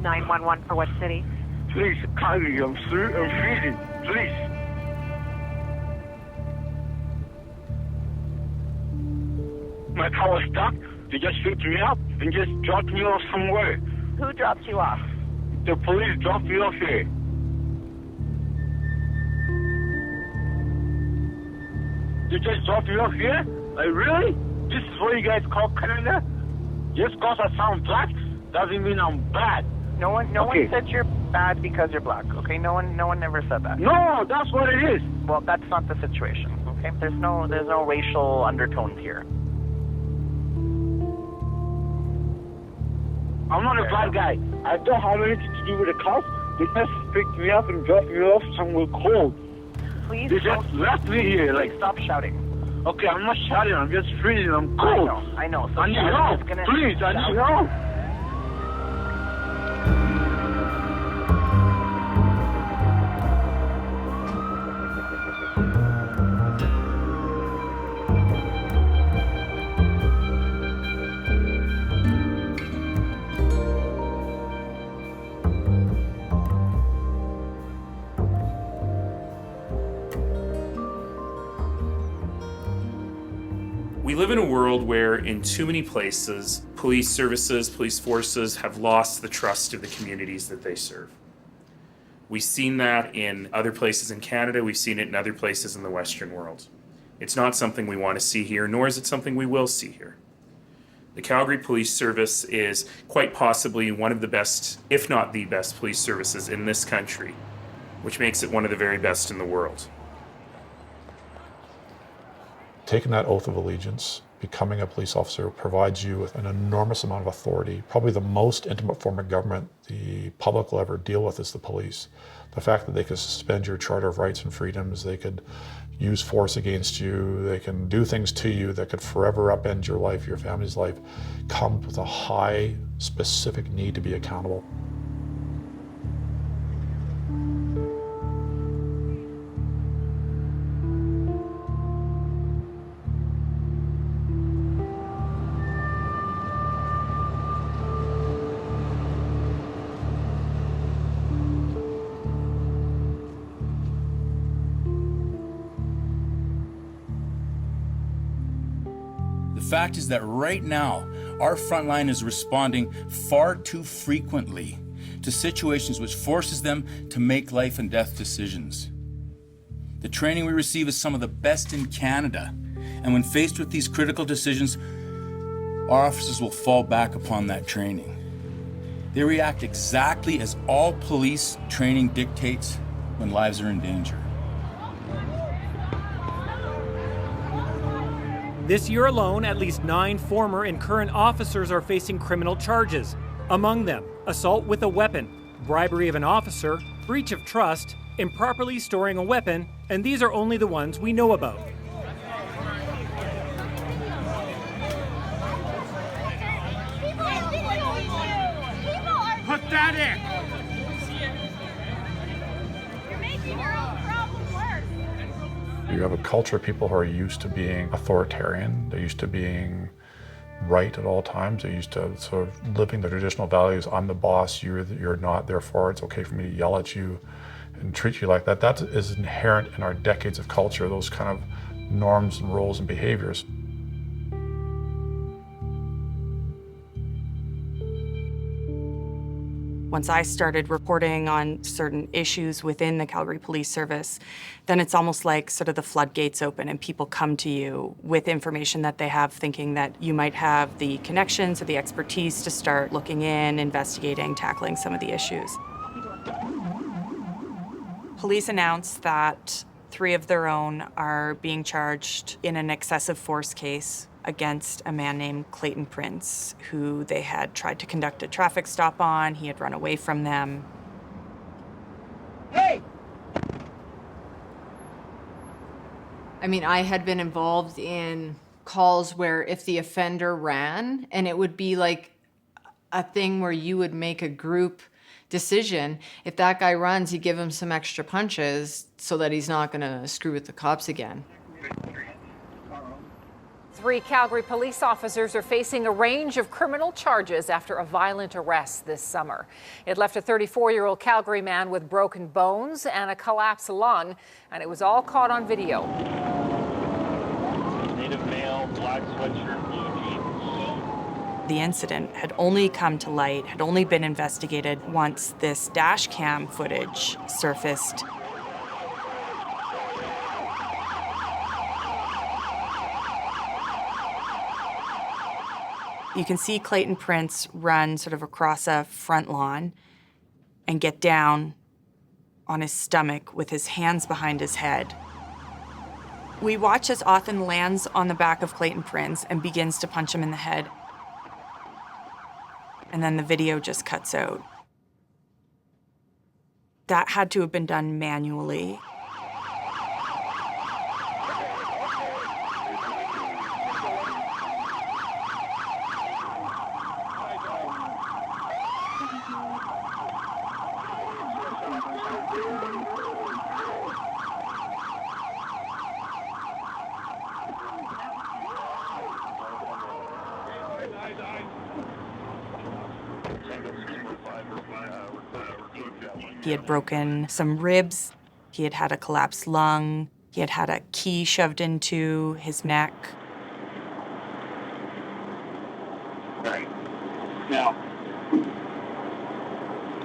911 for what city? Please, Calgary, I'm freezing. Please. My car was stuck. They just picked me up and just dropped me off somewhere. Who dropped you off? The police dropped me off here. They just dropped me off here? Like, really? This is what you guys call Canada? Just because I sound black doesn't mean I'm bad. No one said you're bad because you're black. Okay, no one ever said that. No, that's what it is. Well, that's not the situation. Okay, there's no racial undertones here. I'm not a bad guy. I don't have anything to do with the cops. They just picked me up and dropped me off somewhere cold. Please. They just left me here. Like, stop shouting. Okay, I'm not shouting. I'm just freezing. I'm cold. I know. So I need help. Please, I need help. We live in a world where in too many places, police services, police forces have lost the trust of the communities that they serve. We've seen that in other places in Canada, we've seen it in other places in the Western world. It's not something we want to see here, nor is it something we will see here. The Calgary Police Service is quite possibly one of the best, if not the best, police services in this country, which makes it one of the very best in the world. Taking that oath of allegiance, becoming a police officer provides you with an enormous amount of authority. Probably the most intimate form of government the public will ever deal with is the police. The fact that they could suspend your Charter of Rights and Freedoms, they could use force against you, they can do things to you that could forever upend your life, your family's life, comes with a high, specific need to be accountable. The fact is that right now, our front line is responding far too frequently to situations which forces them to make life and death decisions. The training we receive is some of the best in Canada, and when faced with these critical decisions, our officers will fall back upon that training. They react exactly as all police training dictates when lives are in danger. This year alone, at least 9 former and current officers are facing criminal charges. Among them, assault with a weapon, bribery of an officer, breach of trust, improperly storing a weapon, and these are only the ones we know about. Put that in! You have a culture of people who are used to being authoritarian, they're used to being right at all times, they're used to sort of living the traditional values. I'm the boss, you're not, therefore it's okay for me to yell at you and treat you like that. That is inherent in our decades of culture, those kind of norms and roles and behaviors. Once I started reporting on certain issues within the Calgary Police Service, then it's almost like sort of the floodgates open and people come to you with information that they have, thinking that you might have the connections or the expertise to start looking in, investigating, tackling some of the issues. Police announced that 3 of their own are being charged in an excessive force case against a man named Clayton Prince, who they had tried to conduct a traffic stop on. He had run away from them. Hey! I mean, I had been involved in calls where if the offender ran, and it would be like a thing where you would make a group decision. If that guy runs, you give him some extra punches so that he's not gonna screw with the cops again. 3 Calgary police officers are facing a range of criminal charges after a violent arrest this summer. It left a 34-year-old Calgary man with broken bones and a collapsed lung, and it was all caught on video. Native male, black sweatshirt, blue jeans. The incident had only come to light, had only been investigated once this dash cam footage surfaced. You can see Clayton Prince run sort of across a front lawn and get down on his stomach with his hands behind his head. We watch as Othen lands on the back of Clayton Prince and begins to punch him in the head. And then the video just cuts out. That had to have been done manually. He had broken some ribs, he had had a collapsed lung, he had had a key shoved into his neck. All right. Now,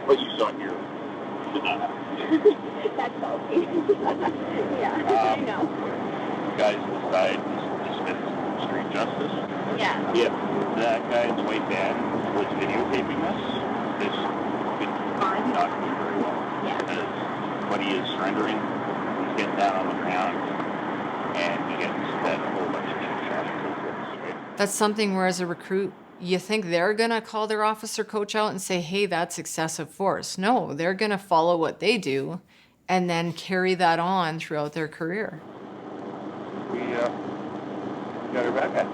what you saw here did not happen. That's salty. Yeah, I know. Guys decide to dismiss street justice. Yeah. If that guy's white van was videotaping this would not be very well. Yeah. Because what he is surrendering, he's getting down on the ground, and he gets fed a whole bunch of shots. That's something where as a recruit, you think they're gonna call their officer coach out and say, hey, that's excessive force. No, they're gonna follow what they do and then carry that on throughout their career. We got her back at.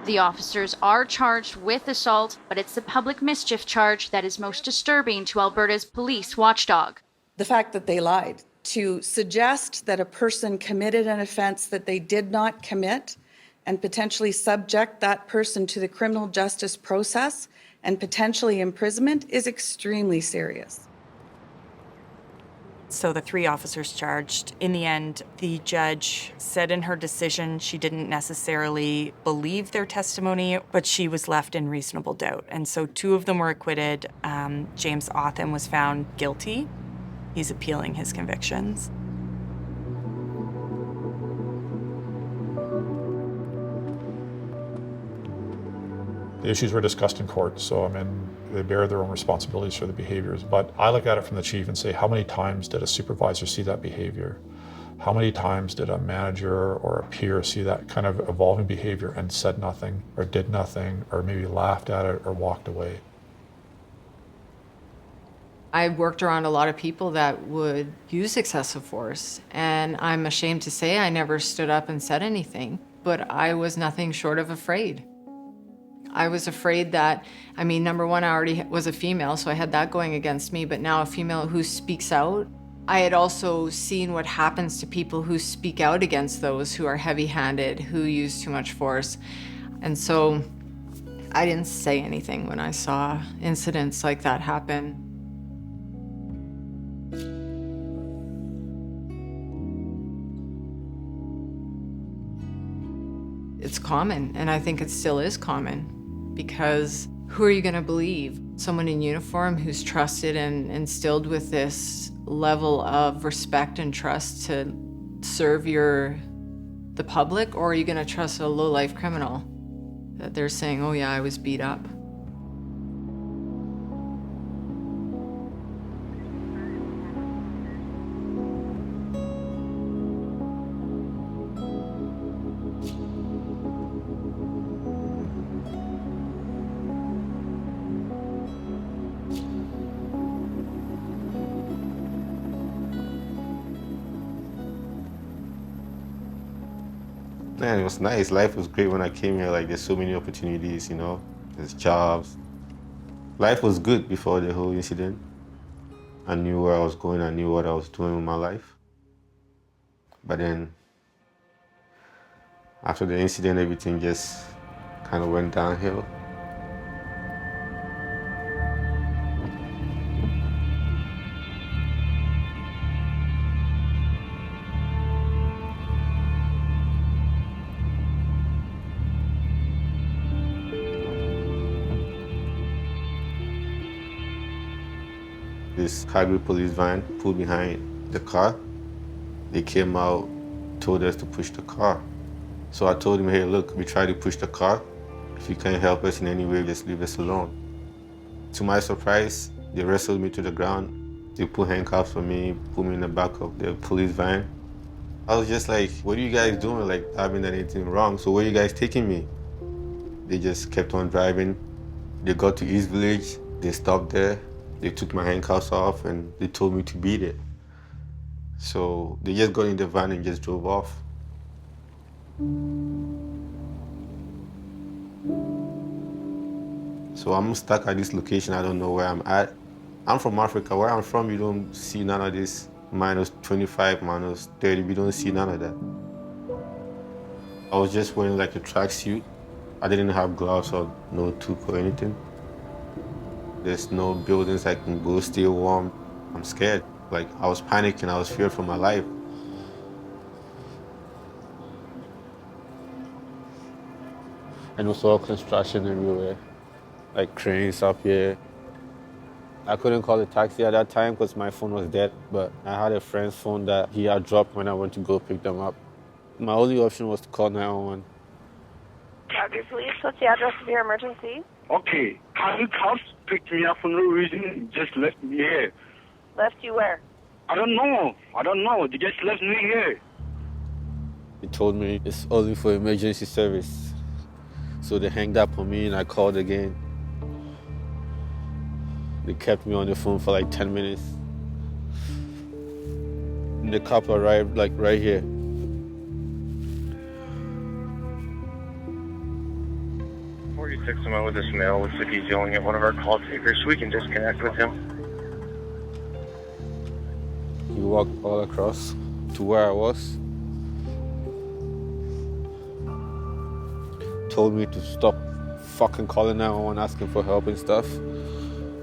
The officers are charged with assault, but it's the public mischief charge that is most disturbing to Alberta's police watchdog. The fact that they lied to suggest that a person committed an offense that they did not commit and potentially subject that person to the criminal justice process and potentially imprisonment is extremely serious. So the 3 officers charged, in the end, the judge said in her decision she didn't necessarily believe their testimony, but she was left in reasonable doubt. And so 2 of them were acquitted. James Othen was found guilty. He's appealing his convictions. The issues were discussed in court, so I mean, they bear their own responsibilities for the behaviors. But I look at it from the chief and say, how many times did a supervisor see that behavior? How many times did a manager or a peer see that kind of evolving behavior and said nothing, or did nothing, or maybe laughed at it or walked away? I worked around a lot of people that would use excessive force, and I'm ashamed to say I never stood up and said anything, but I was nothing short of afraid. I was afraid that, I mean, number one, I already was a female, so I had that going against me, but now a female who speaks out. I had also seen what happens to people who speak out against those who are heavy-handed, who use too much force. And so I didn't say anything when I saw incidents like that happen. It's common, and I think it still is common, because who are you going to believe? Someone in uniform who's trusted and instilled with this level of respect and trust to serve the public, or are you going to trust a low-life criminal that they're saying, oh yeah, I was beat up? Man, it was nice. Life was great when I came here. Like, there's so many opportunities, you know. There's jobs. Life was good before the whole incident. I knew where I was going. I knew what I was doing with my life. But then After the incident, everything just kind of went downhill. This Calgary police van pulled behind the car. They came out, told us to push the car. So I told him, hey, look, we tried to push the car. If you can't help us in any way, just leave us alone. To my surprise, they wrestled me to the ground. They put handcuffs on me, put me in the back of the police van. I was just like, what are you guys doing? Like, I haven't done anything wrong, so where are you guys taking me? They just kept on driving. They got to East Village, they stopped there. They took my handcuffs off and they told me to beat it. So they just got in the van and just drove off. So I'm stuck at this location. I don't know where I'm at. I'm from Africa. Where I'm from, you don't see none of this minus 25, minus 30. We don't see none of that. I was just wearing like a tracksuit. I didn't have gloves or no toque or anything. There's no buildings I can go stay warm. I'm scared. Like, I was panicking. I was feared for my life. And it was all construction everywhere. Like cranes up here. I couldn't call a taxi at that time because my phone was dead, but I had a friend's phone that he had dropped when I went to go pick them up. My only option was to call 911. Calgary Police, what's the address of your emergency? Okay, Calgary cops picked me up for no reason, just left me here. Left you where? I don't know. They just left me here. They told me it's only for emergency service. So they hanged up on me and I called again. They kept me on the phone for like 10 minutes. And the cop arrived like right here. You text him out with this mail. Looks like he's yelling at one of our call takers, so we can disconnect with him. He walked all across to where I was. Told me to stop fucking calling 911, asking for help and stuff,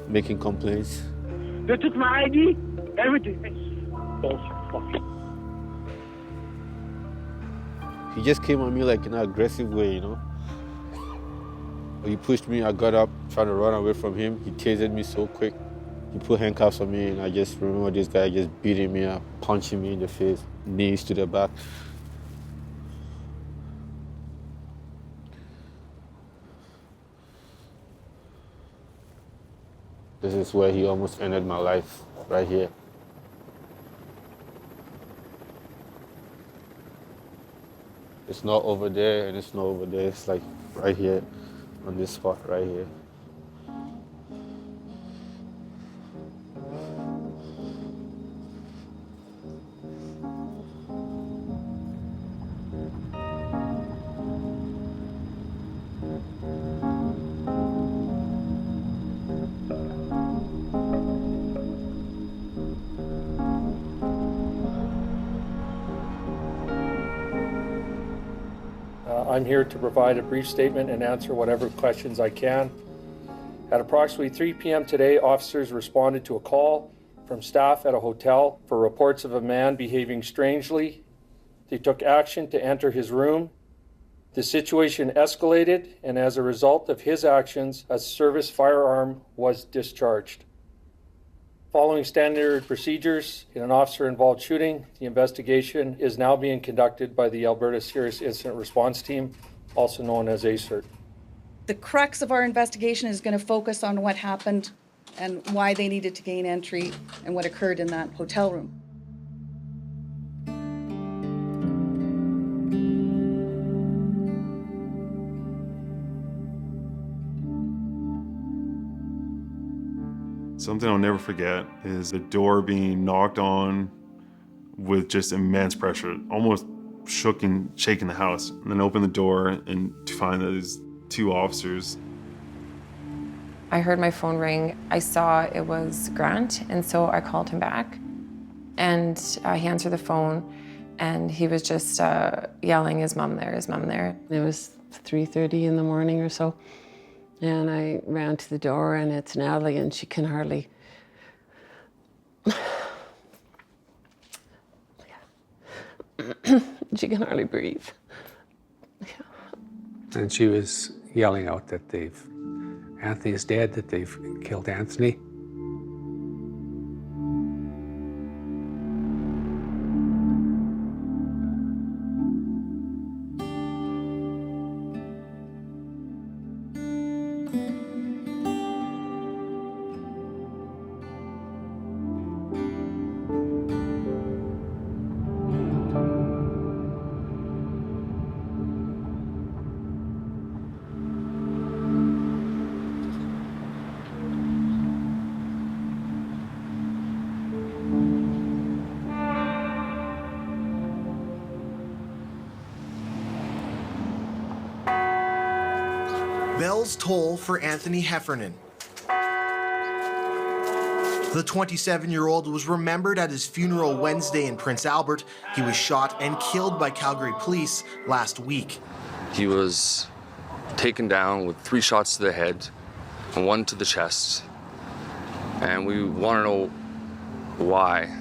making complaints. They took my ID, everything. Oh, fuck. He just came on me like in an aggressive way, you know? He pushed me, I got up, trying to run away from him. He tasered me so quick. He put handcuffs on me, and I just remember this guy just beating me up, punching me in the face, knees to the back. This is where he almost ended my life, right here. It's not over there, and it's not over there. It's like right here. On this spot right here. I'm here to provide a brief statement and answer whatever questions I can. At approximately 3 p.m. today, officers responded to a call from staff at a hotel for reports of a man behaving strangely. They took action to enter his room. The situation escalated, and as a result of his actions, a service firearm was discharged. Following standard procedures in an officer-involved shooting, the investigation is now being conducted by the Alberta Serious Incident Response Team, also known as ACERT. The crux of our investigation is going to focus on what happened and why they needed to gain entry and what occurred in that hotel room. Something I'll never forget is the door being knocked on with just immense pressure, almost shaking the house. And then open the door and to find that there's 2 officers. I heard my phone ring. I saw it was Grant, and so I called him back. And he answered the phone, And he was just yelling, "Is mom there? Is mom there?" It was 3:30 in the morning or so. And I ran to the door, and it's Natalie, and she can hardly... she can hardly breathe. And she was yelling out that Anthony is dead, that they've killed Anthony. Bells toll for Anthony Heffernan. The 27-year-old was remembered at his funeral Wednesday in Prince Albert. He was shot and killed by Calgary police last week. He was taken down with 3 shots to the head and 1 to the chest. And we want to know why.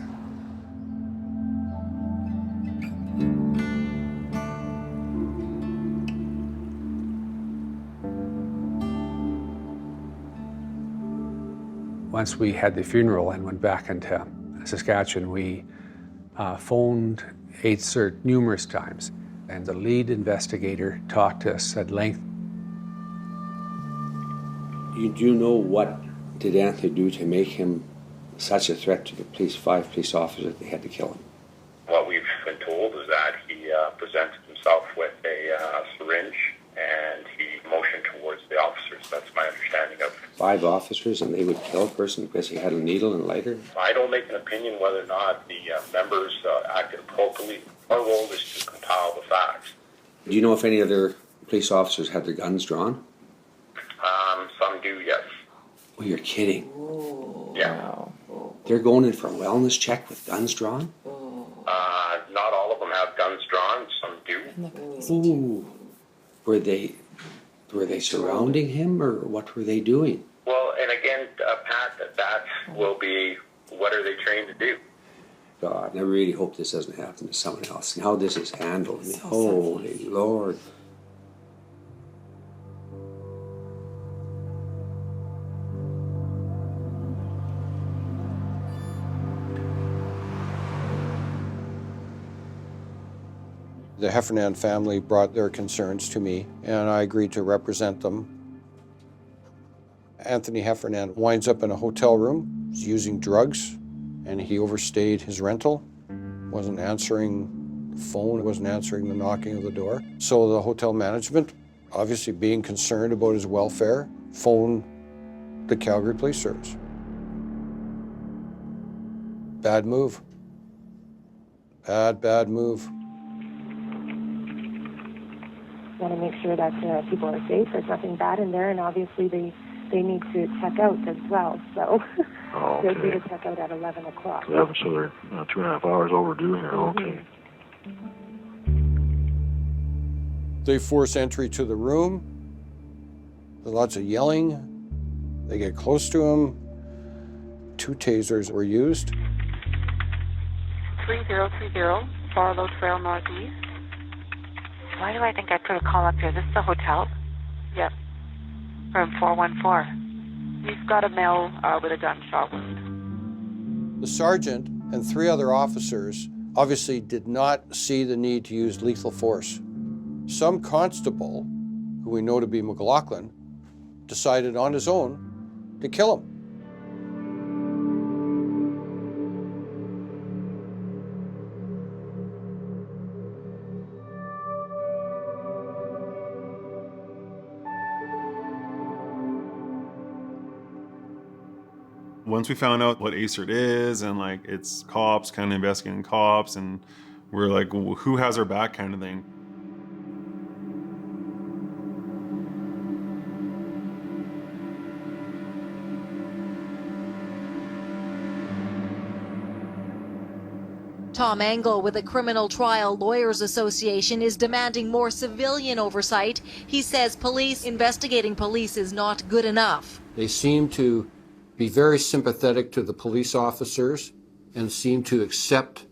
Once we had the funeral and went back into Saskatchewan, we phoned AIDSERT numerous times, and the lead investigator talked to us at length. You do know what did Anthony do to make him such a threat to the police, 5 police officers, that they had to kill him? What we've been told is that he presented himself with a syringe and he motioned towards the officers. That's my understanding of it. 5 officers, and they would kill a person because he had a needle and lighter? I don't make an opinion whether or not the members acted appropriately. Our role is to compile the facts. Do you know if any other police officers had their guns drawn? Some do, yes. Oh, you're kidding. Yeah. They're going in for a wellness check with guns drawn? Not all of them have guns drawn. Some do. Ooh. Were they surrounding him, or what were they doing? Well, and again, Pat, that will be what are they trained to do? God, and I really hope this doesn't happen to someone else. And how this is handled. I mean, holy Lord. The Heffernan family brought their concerns to me, and I agreed to represent them. Anthony Heffernan winds up in a hotel room, he's using drugs, and he overstayed his rental, wasn't answering the phone, wasn't answering the knocking of the door. So the hotel management, obviously being concerned about his welfare, phoned the Calgary Police Service. Bad move. Bad move. Want to make sure that people are safe. There's nothing bad in there, and obviously they need to check out as well. So they're due to check out at 11 o'clock. 11, so they're 2.5 hours overdue here. Okay. They force entry to the room. There's lots of yelling. They get close to him. 2 tasers were used. 3030, Barlow Trail Northeast. Why do I think I put a call up here? This is the hotel? Yep. From 414. He's got a male with a gunshot wound. The sergeant and 3 other officers obviously did not see the need to use lethal force. Some constable, who we know to be McLaughlin, decided on his own to kill him. Once we found out what AIDSERT is, and like it's cops kind of investigating cops, and we're like, who has our back kind of thing. Tom Engel with the Criminal Trial Lawyers Association is demanding more civilian oversight. He says police investigating police is not good enough. They seem to be very sympathetic to the police officers and seem to accept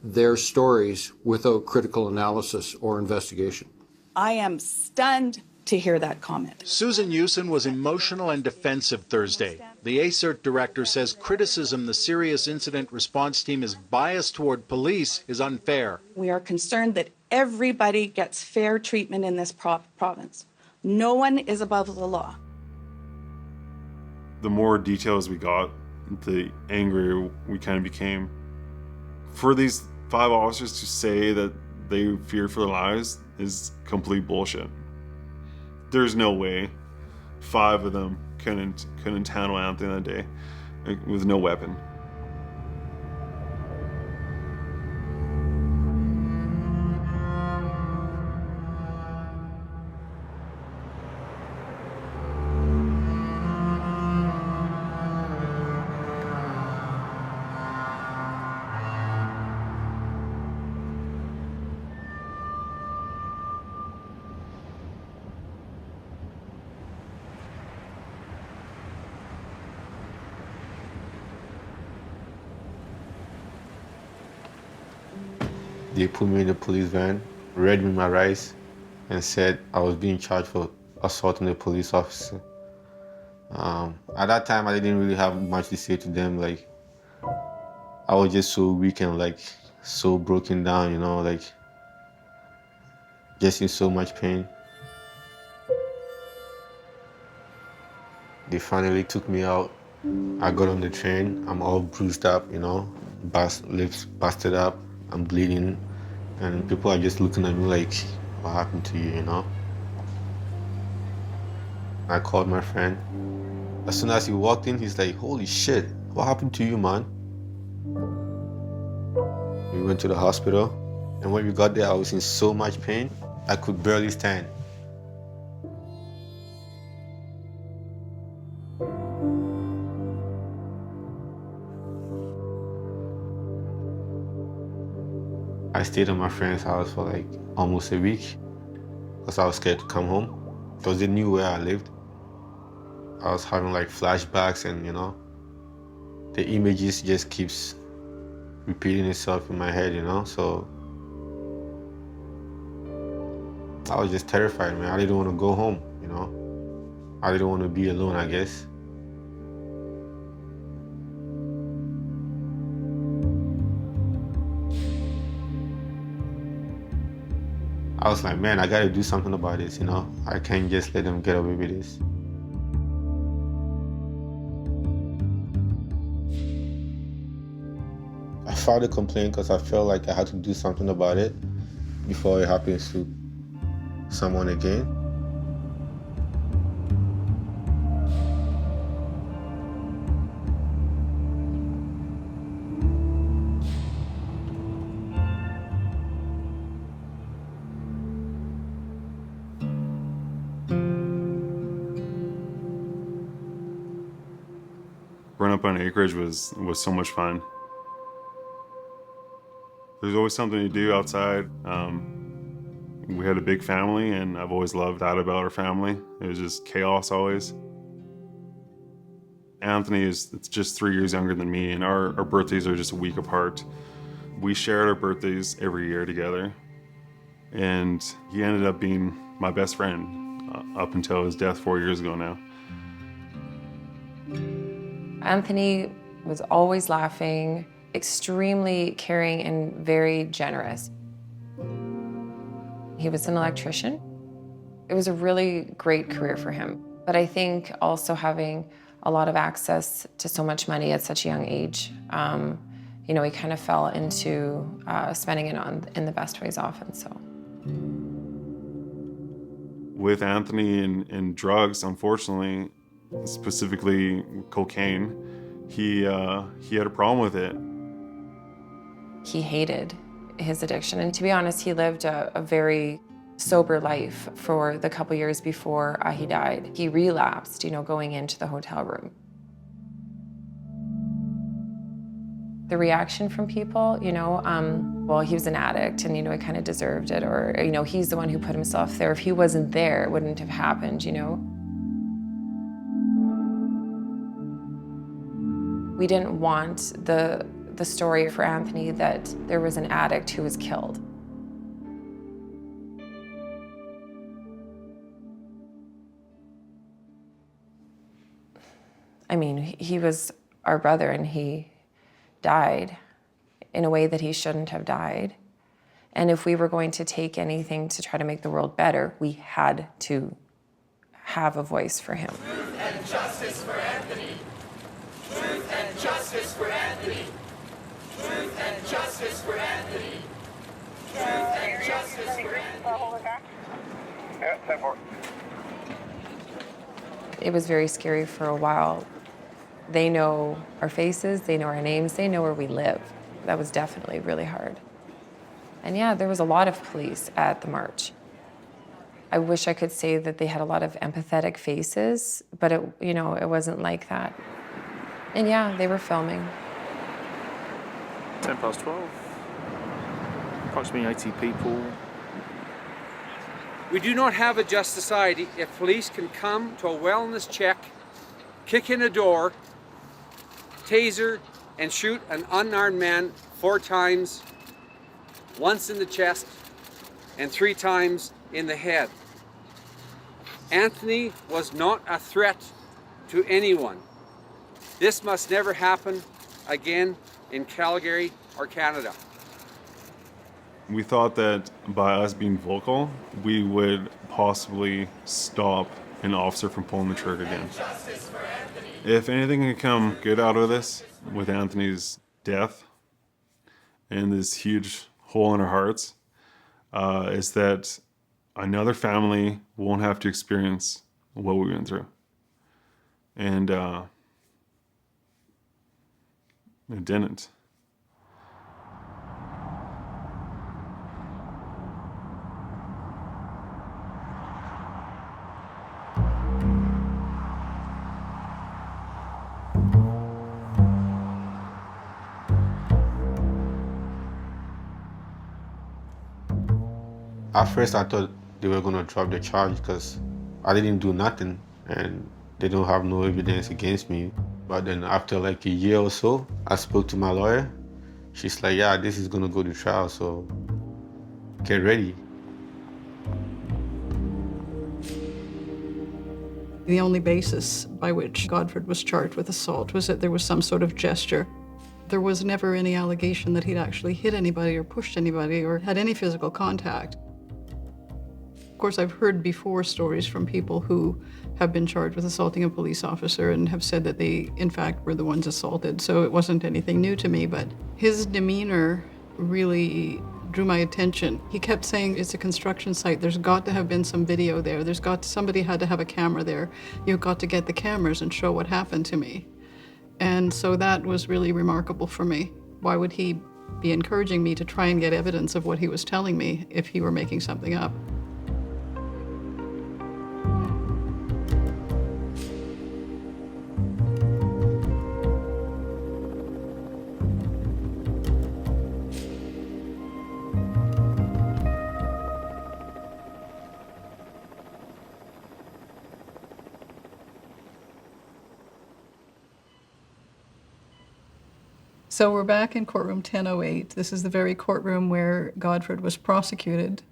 their stories without critical analysis or investigation. I am stunned to hear that comment. Susan Hewson was emotional and defensive Thursday. The ACERT director says criticism the serious incident response team is biased toward police is unfair. We are concerned that everybody gets fair treatment in this province. No one is above the law. The more details we got, the angrier we kind of became. For these 5 officers to say that they fear for their lives is complete bullshit. There's no way 5 of them couldn't handle Anthony that day with no weapon. They put me in the police van, read me my rights, and said I was being charged for assaulting a police officer. At that time, I didn't really have much to say to them. Like, I was just so weak and like so broken down, you know, like just in so much pain. They finally took me out. I got on the train. I'm all bruised up, you know, lips busted up. I'm bleeding, and people are just looking at me like, what happened to you, you know? I called my friend. As soon as he walked in, he's like, holy shit, what happened to you, man? We went to the hospital, and when we got there, I was in so much pain, I could barely stand. I stayed at my friend's house for like almost a week because I was scared to come home because they knew where I lived. I was having like flashbacks and, you know, the images just keeps repeating itself in my head, you know, so I was just terrified, man. I didn't want to go home, you know. I didn't want to be alone, I guess. I was like, man, I gotta do something about this, you know? I can't just let them get away with this. I filed a complaint because I felt like I had to do something about it before it happens to someone again. Growing up on acreage was so much fun. There's always something to do outside. We had a big family, and I've always loved that about our family. It was just chaos always. Anthony is just 3 years younger than me, and our birthdays are just a week apart. We shared our birthdays every year together, and he ended up being my best friend up until his death 4 years ago now. Anthony was always laughing, extremely caring and very generous. He was an electrician. It was a really great career for him. But I think also having a lot of access to so much money at such a young age, you know, he kind of fell into spending it in the best ways often, so. With Anthony and drugs, unfortunately, specifically cocaine, he had a problem with it. He hated his addiction, and to be honest, he lived a very sober life for the couple years before he died. He relapsed, you know, going into the hotel room. The reaction from people, well, he was an addict and, he kind of deserved it, or, he's the one who put himself there. If he wasn't there, it wouldn't have happened, We didn't want the story for Anthony that there was an addict who was killed. I mean, he was our brother and he died in a way that he shouldn't have died. And if we were going to take anything to try to make the world better, we had to have a voice for him. Truth and justice for Anthony. Truth and justice for Anthony. Truth and justice for Anthony. Truth and justice for Anthony. Yeah, 10-4. It was very scary for a while. They know our faces, they know our names, they know where we live. That was definitely really hard. And yeah, there was a lot of police at the march. I wish I could say that they had a lot of empathetic faces, but it wasn't like that. And yeah, they were filming. 12. Approximately 80 people. We do not have a just society if police can come to a wellness check, kick in a door, taser, and shoot an unarmed man 4 times, once in the chest, and 3 times in the head. Anthony was not a threat to anyone. This must never happen again in Calgary or Canada. We thought that by us being vocal, we would possibly stop an officer from pulling the trigger again. If anything can come good out of this with Anthony's death and this huge hole in our hearts, is that another family won't have to experience what we went through. And it didn't. At first, I thought they were going to drop the charge because I didn't do nothing and they don't have no evidence against me. But then after like a year or so, I spoke to my lawyer. She's like, yeah, this is going to go to trial, so get ready. The only basis by which Godfred was charged with assault was that there was some sort of gesture. There was never any allegation that he'd actually hit anybody or pushed anybody or had any physical contact. Of course, I've heard before stories from people who have been charged with assaulting a police officer and have said that they, in fact, were the ones assaulted, so it wasn't anything new to me, but his demeanor really drew my attention. He kept saying, it's a construction site, there's got to have been some video there, somebody had to have a camera there, you've got to get the cameras and show what happened to me. And so that was really remarkable for me. Why would he be encouraging me to try and get evidence of what he was telling me if he were making something up? So we're back in courtroom 1008. This is the very courtroom where Godfred was prosecuted.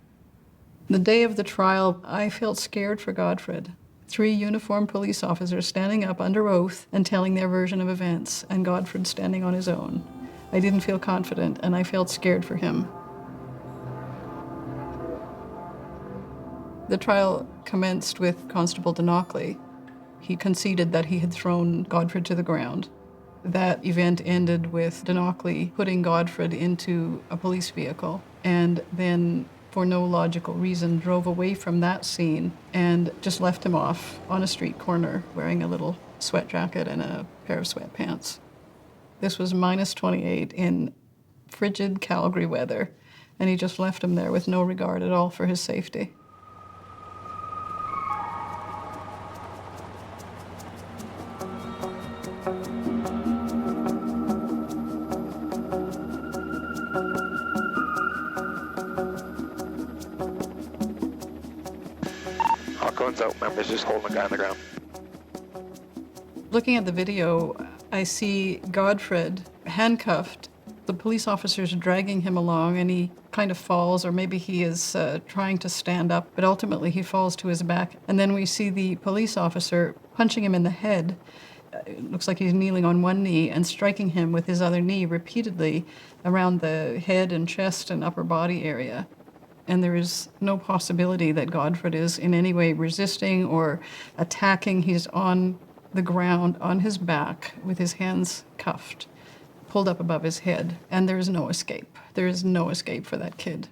The day of the trial, I felt scared for Godfred. 3 uniformed police officers standing up under oath and telling their version of events, and Godfred standing on his own. I didn't feel confident, and I felt scared for him. The trial commenced with Constable Denockley. He conceded that he had thrown Godfred to the ground. That event ended with Denockley putting Godfred into a police vehicle and then, for no logical reason, drove away from that scene and just left him off on a street corner wearing a little sweat jacket and a pair of sweatpants. This was -28 in frigid Calgary weather, and he just left him there with no regard at all for his safety. guns out, members just holding the guy on the ground. Looking at the video, I see Godfred handcuffed. The police officers are dragging him along, and he kind of falls, or maybe he is trying to stand up, but ultimately he falls to his back. And then we see the police officer punching him in the head. It looks like he's kneeling on one knee and striking him with his other knee repeatedly around the head and chest and upper body area. And there is no possibility that Godfred is in any way resisting or attacking. He's on the ground, on his back, with his hands cuffed, pulled up above his head, and there is no escape. There is no escape for that kid.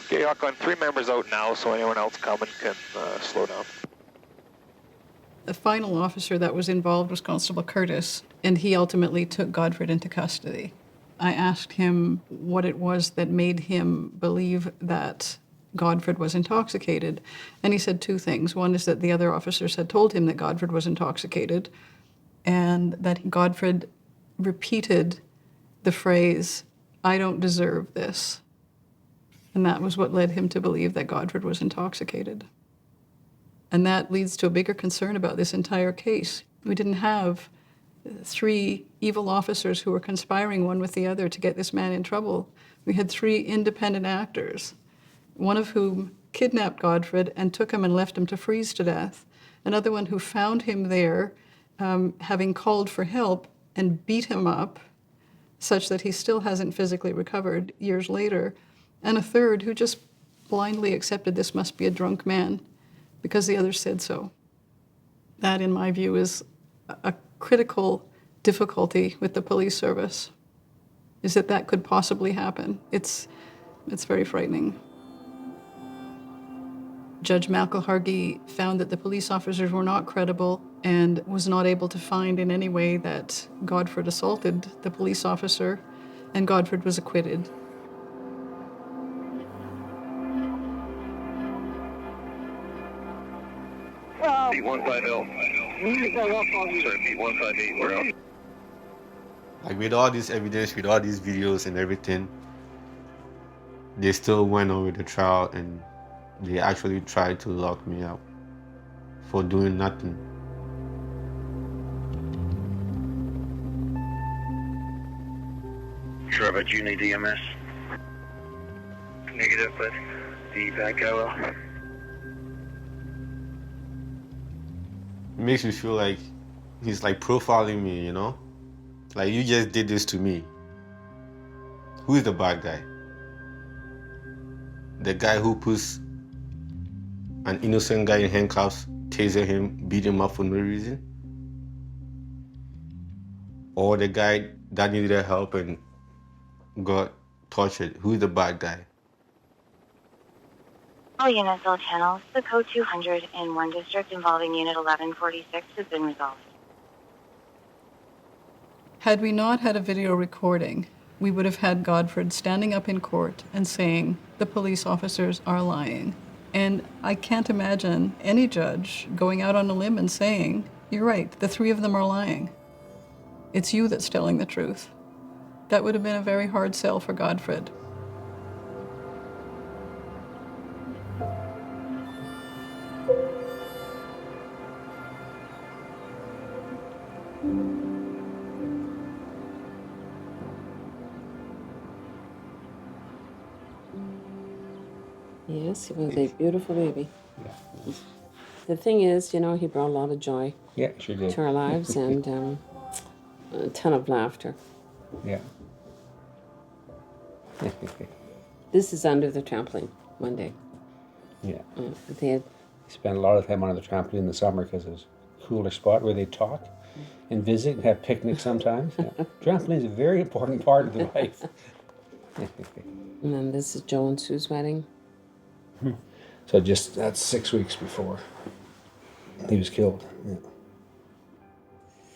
Okay, Yukon, 3 members out now, so anyone else coming can slow down. The final officer that was involved was Constable Curtis, and he ultimately took Godfred into custody. I asked him what it was that made him believe that Godfred was intoxicated, and he said 2 things. One is that the other officers had told him that Godfred was intoxicated, and that Godfred repeated the phrase, "I don't deserve this." And that was what led him to believe that Godfred was intoxicated. And that leads to a bigger concern about this entire case. We didn't have 3 evil officers who were conspiring one with the other to get this man in trouble. We had 3 independent actors, one of whom kidnapped Godfred and took him and left him to freeze to death. Another one who found him there, having called for help, and beat him up such that he still hasn't physically recovered years later. And a third who just blindly accepted this must be a drunk man because the others said so. That, in my view, is a critical difficulty with the police service, is that that could possibly happen. It's very frightening. Judge Malcolm found that the police officers were not credible and was not able to find in any way that Godfred assaulted the police officer, and Godfred was acquitted. Beat 150. Sorry, beat 158. We're out. Like, with all this evidence, with all these videos and everything, they still went on with the trial, and they actually tried to lock me up for doing nothing. Sure about you need EMS? Negative, but the back arrow. It makes me feel like he's like profiling me, you know? Like, you just did this to me. Who is the bad guy? The guy who puts an innocent guy in handcuffs, taser him, beat him up for no reason? Or the guy that needed help and got tortured? Who's the bad guy? All units, all channels. The code 201 district involving Unit 1146 has been resolved. Had we not had a video recording, we would have had Godfred standing up in court and saying, the police officers are lying. And I can't imagine any judge going out on a limb and saying, you're right, the 3 of them are lying. It's you that's telling the truth. That would have been a very hard sell for Godfred. Yes, he was a beautiful baby. Yeah. The thing is, you know, he brought a lot of joy to our lives and a ton of laughter. Yeah. This is under the trampoline one day. Yeah. They had spent a lot of time under the trampoline in the summer because it was a cooler spot where they talk and visit and have picnics sometimes. Yeah. Trampoline is a very important part of their life. And then this is Joe and Sue's wedding. So that's 6 weeks before he was killed. Yeah.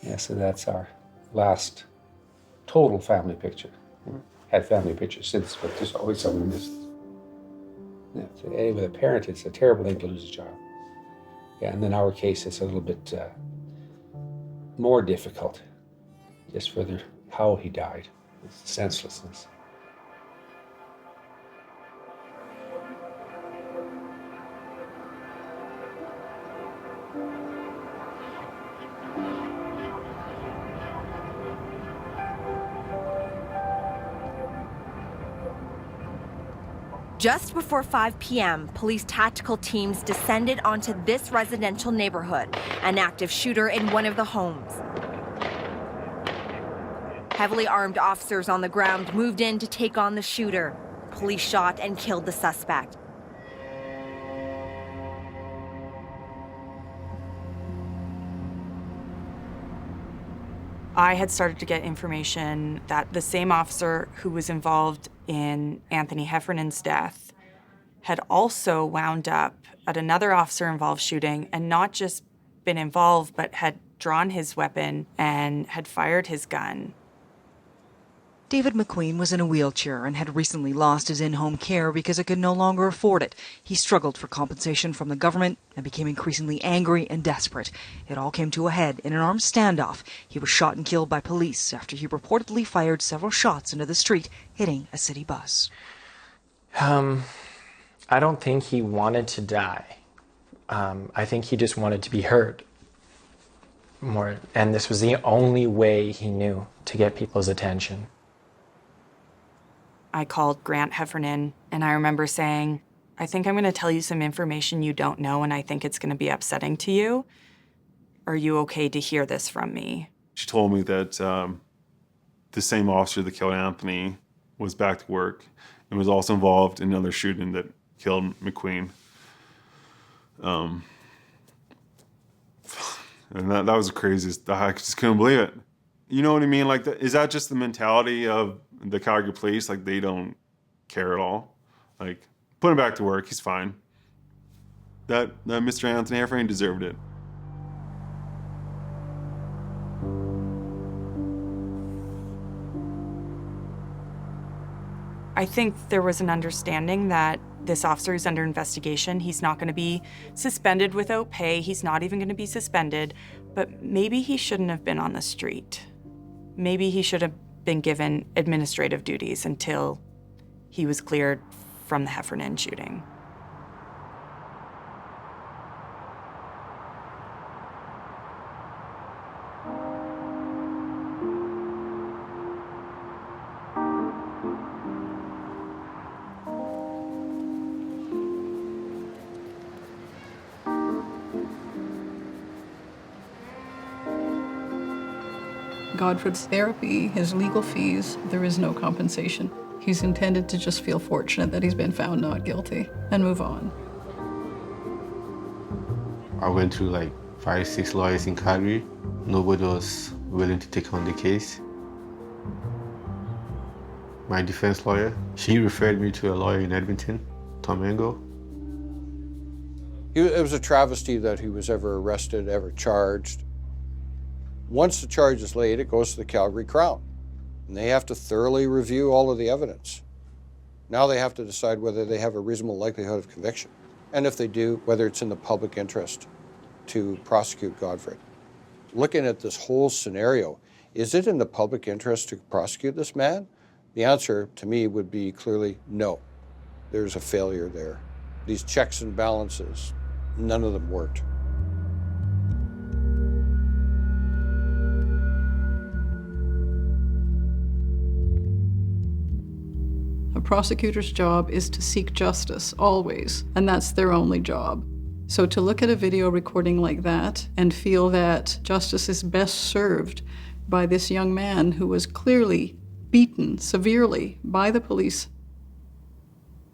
Yeah, so that's our last total family picture. Had family pictures since, but there's always someone missed. Yeah, so, with a parent, it's a terrible thing to lose a child. Yeah, and in our case, it's a little bit more difficult, just for how he died, it's senselessness. Just before 5 p.m., police tactical teams descended onto this residential neighborhood, an active shooter in one of the homes. Heavily armed officers on the ground moved in to take on the shooter. Police shot and killed the suspect. I had started to get information that the same officer who was involved in Anthony Heffernan's death had also wound up at another officer-involved shooting, and not just been involved, but had drawn his weapon and had fired his gun. David McQueen was in a wheelchair and had recently lost his in-home care because it could no longer afford it. He struggled for compensation from the government and became increasingly angry and desperate. It all came to a head in an armed standoff. He was shot and killed by police after he reportedly fired several shots into the street, hitting a city bus. I don't think he wanted to die. I think he just wanted to be heard more, and this was the only way he knew to get people's attention. I called Grant Heffernan, and I remember saying, I think I'm going to tell you some information you don't know, and I think it's going to be upsetting to you. Are you okay to hear this from me? She told me that the same officer that killed Anthony was back to work and was also involved in another shooting that killed McQueen. And that was the craziest. I just couldn't believe it. You know what I mean? Like, is that just the mentality of the Calgary Police? Like, they don't care at all. Like, put him back to work. He's fine. That Mr. Anthony Heffernan deserved it. I think there was an understanding that this officer is under investigation. He's not going to be suspended without pay. He's not even going to be suspended. But maybe he shouldn't have been on the street. Maybe he should have been given administrative duties until he was cleared from the Heffernan shooting. Godfred's therapy, his legal fees, there is no compensation. He's intended to just feel fortunate that he's been found not guilty and move on. I went through like 5-6 lawyers in Calgary. Nobody was willing to take on the case. My defense lawyer, she referred me to a lawyer in Edmonton, Tom Engel. It was a travesty that he was ever arrested, ever charged. Once the charge is laid, it goes to the Calgary Crown, and they have to thoroughly review all of the evidence. Now they have to decide whether they have a reasonable likelihood of conviction, and if they do, whether it's in the public interest to prosecute Godfred. Looking at this whole scenario, is it in the public interest to prosecute this man? The answer to me would be clearly no. There's a failure there. These checks and balances, none of them worked. A prosecutor's job is to seek justice, always, and that's their only job. So to look at a video recording like that and feel that justice is best served by this young man who was clearly beaten severely by the police,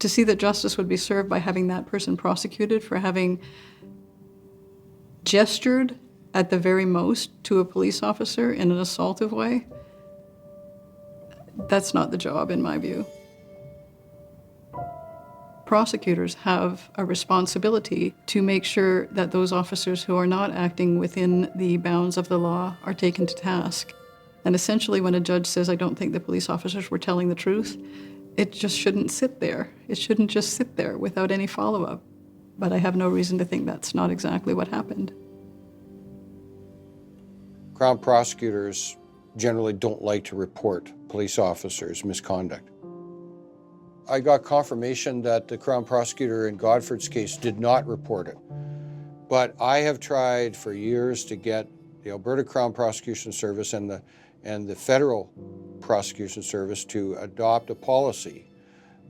to see that justice would be served by having that person prosecuted for having gestured at the very most to a police officer in an assaultive way, that's not the job in my view. Prosecutors have a responsibility to make sure that those officers who are not acting within the bounds of the law are taken to task. And essentially, when a judge says, I don't think the police officers were telling the truth, it just shouldn't sit there. It shouldn't just sit there without any follow-up. But I have no reason to think that's not exactly what happened. Crown prosecutors generally don't like to report police officers' misconduct. I got confirmation that the Crown prosecutor in Godfred's case did not report it. But I have tried for years to get the Alberta Crown Prosecution Service and the Federal Prosecution Service to adopt a policy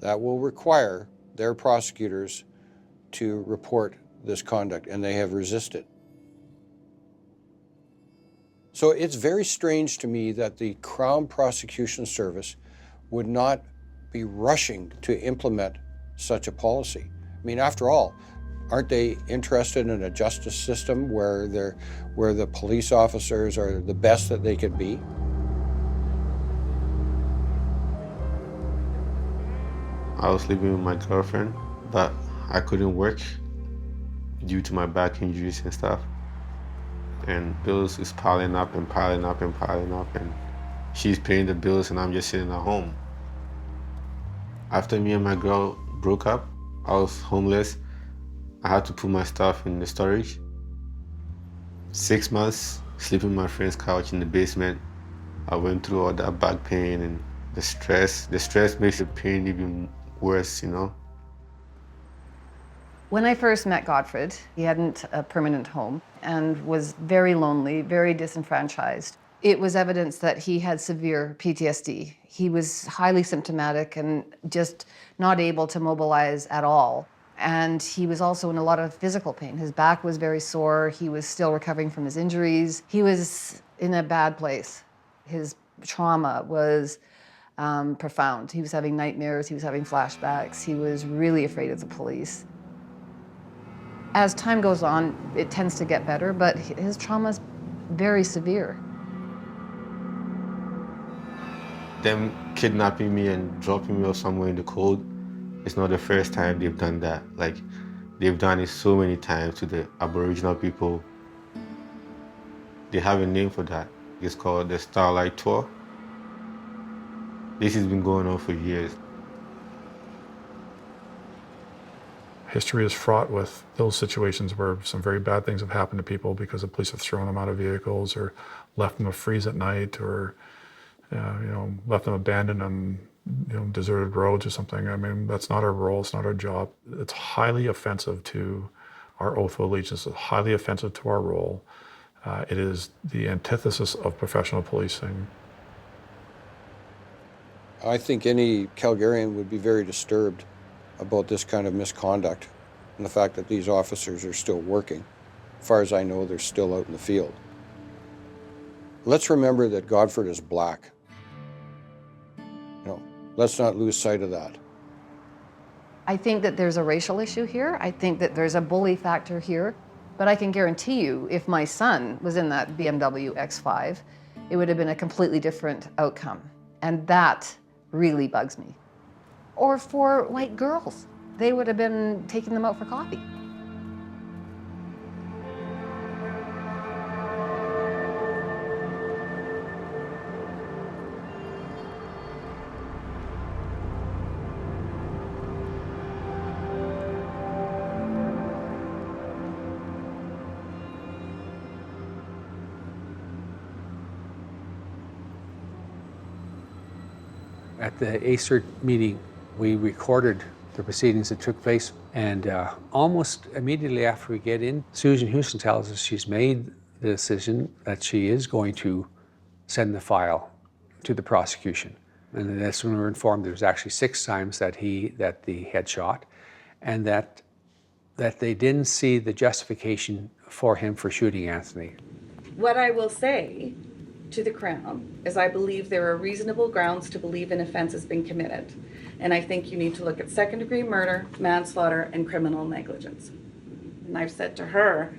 that will require their prosecutors to report this conduct, and they have resisted. So it's very strange to me that the Crown Prosecution Service would not be rushing to implement such a policy. I mean, after all, aren't they interested in a justice system where the police officers are the best that they could be? I was living with my girlfriend, but I couldn't work due to my back injuries and stuff. And bills is piling up and piling up and piling up, and she's paying the bills and I'm just sitting at home. After me and my girl broke up, I was homeless. I had to put my stuff in the storage. 6 months, sleeping on my friend's couch in the basement. I went through all that back pain and the stress. The stress makes the pain even worse, you know? When I first met Godfred, he hadn't a permanent home and was very lonely, very disenfranchised. It was evidence that he had severe PTSD. He was highly symptomatic and just not able to mobilize at all. And he was also in a lot of physical pain. His back was very sore. He was still recovering from his injuries. He was in a bad place. His trauma was profound. He was having nightmares. He was having flashbacks. He was really afraid of the police. As time goes on, it tends to get better, but his trauma is very severe. Them kidnapping me and dropping me off somewhere in the cold, it's not the first time they've done that. Like, they've done it so many times to the Aboriginal people. They have a name for that. It's called the Starlight Tour. This has been going on for years. History is fraught with those situations where some very bad things have happened to people because the police have thrown them out of vehicles or left them to freeze at night or left them abandoned on deserted roads or something. I mean, that's not our role, it's not our job. It's highly offensive to our oath of allegiance, it's highly offensive to our role. It is the antithesis of professional policing. I think any Calgarian would be very disturbed about this kind of misconduct and the fact that these officers are still working. As far as I know, they're still out in the field. Let's remember that Godfred is black. Let's not lose sight of that. I think that there's a racial issue here. I think that there's a bully factor here. But I can guarantee you, if my son was in that BMW X5, it would have been a completely different outcome. And that really bugs me. Or for white girls, they would have been taking them out for coffee. At the ACERT meeting, we recorded the proceedings that took place, and almost immediately after we get in, Susan Houston tells us she's made the decision that she is going to send the file to the prosecution. And that's when we were informed there was actually 6 times that they had shot, and that they didn't see the justification for him for shooting Anthony. What I will say to the Crown is I believe there are reasonable grounds to believe an offense has been committed. And I think you need to look at second-degree murder, manslaughter, and criminal negligence. And I've said to her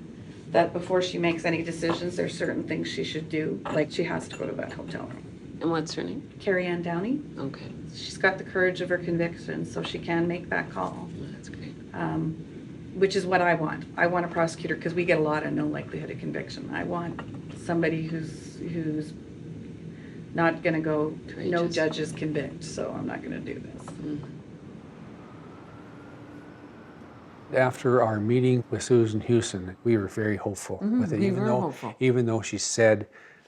that before she makes any decisions, there's certain things she should do, like she has to go to that hotel room. And what's her name? Carrie Ann Downey. Okay. She's got the courage of her conviction, so she can make that call. That's great. Which is what I want. I want a prosecutor, because we get a lot of no likelihood of conviction. I want somebody who's not going to go, no judges convict, so I'm not going to do this. Mm-hmm. After our meeting with Susan Houston, we were very hopeful with it, even though she said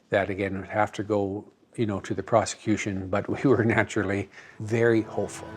that, again, it would have to go, to the prosecution, but we were naturally very hopeful.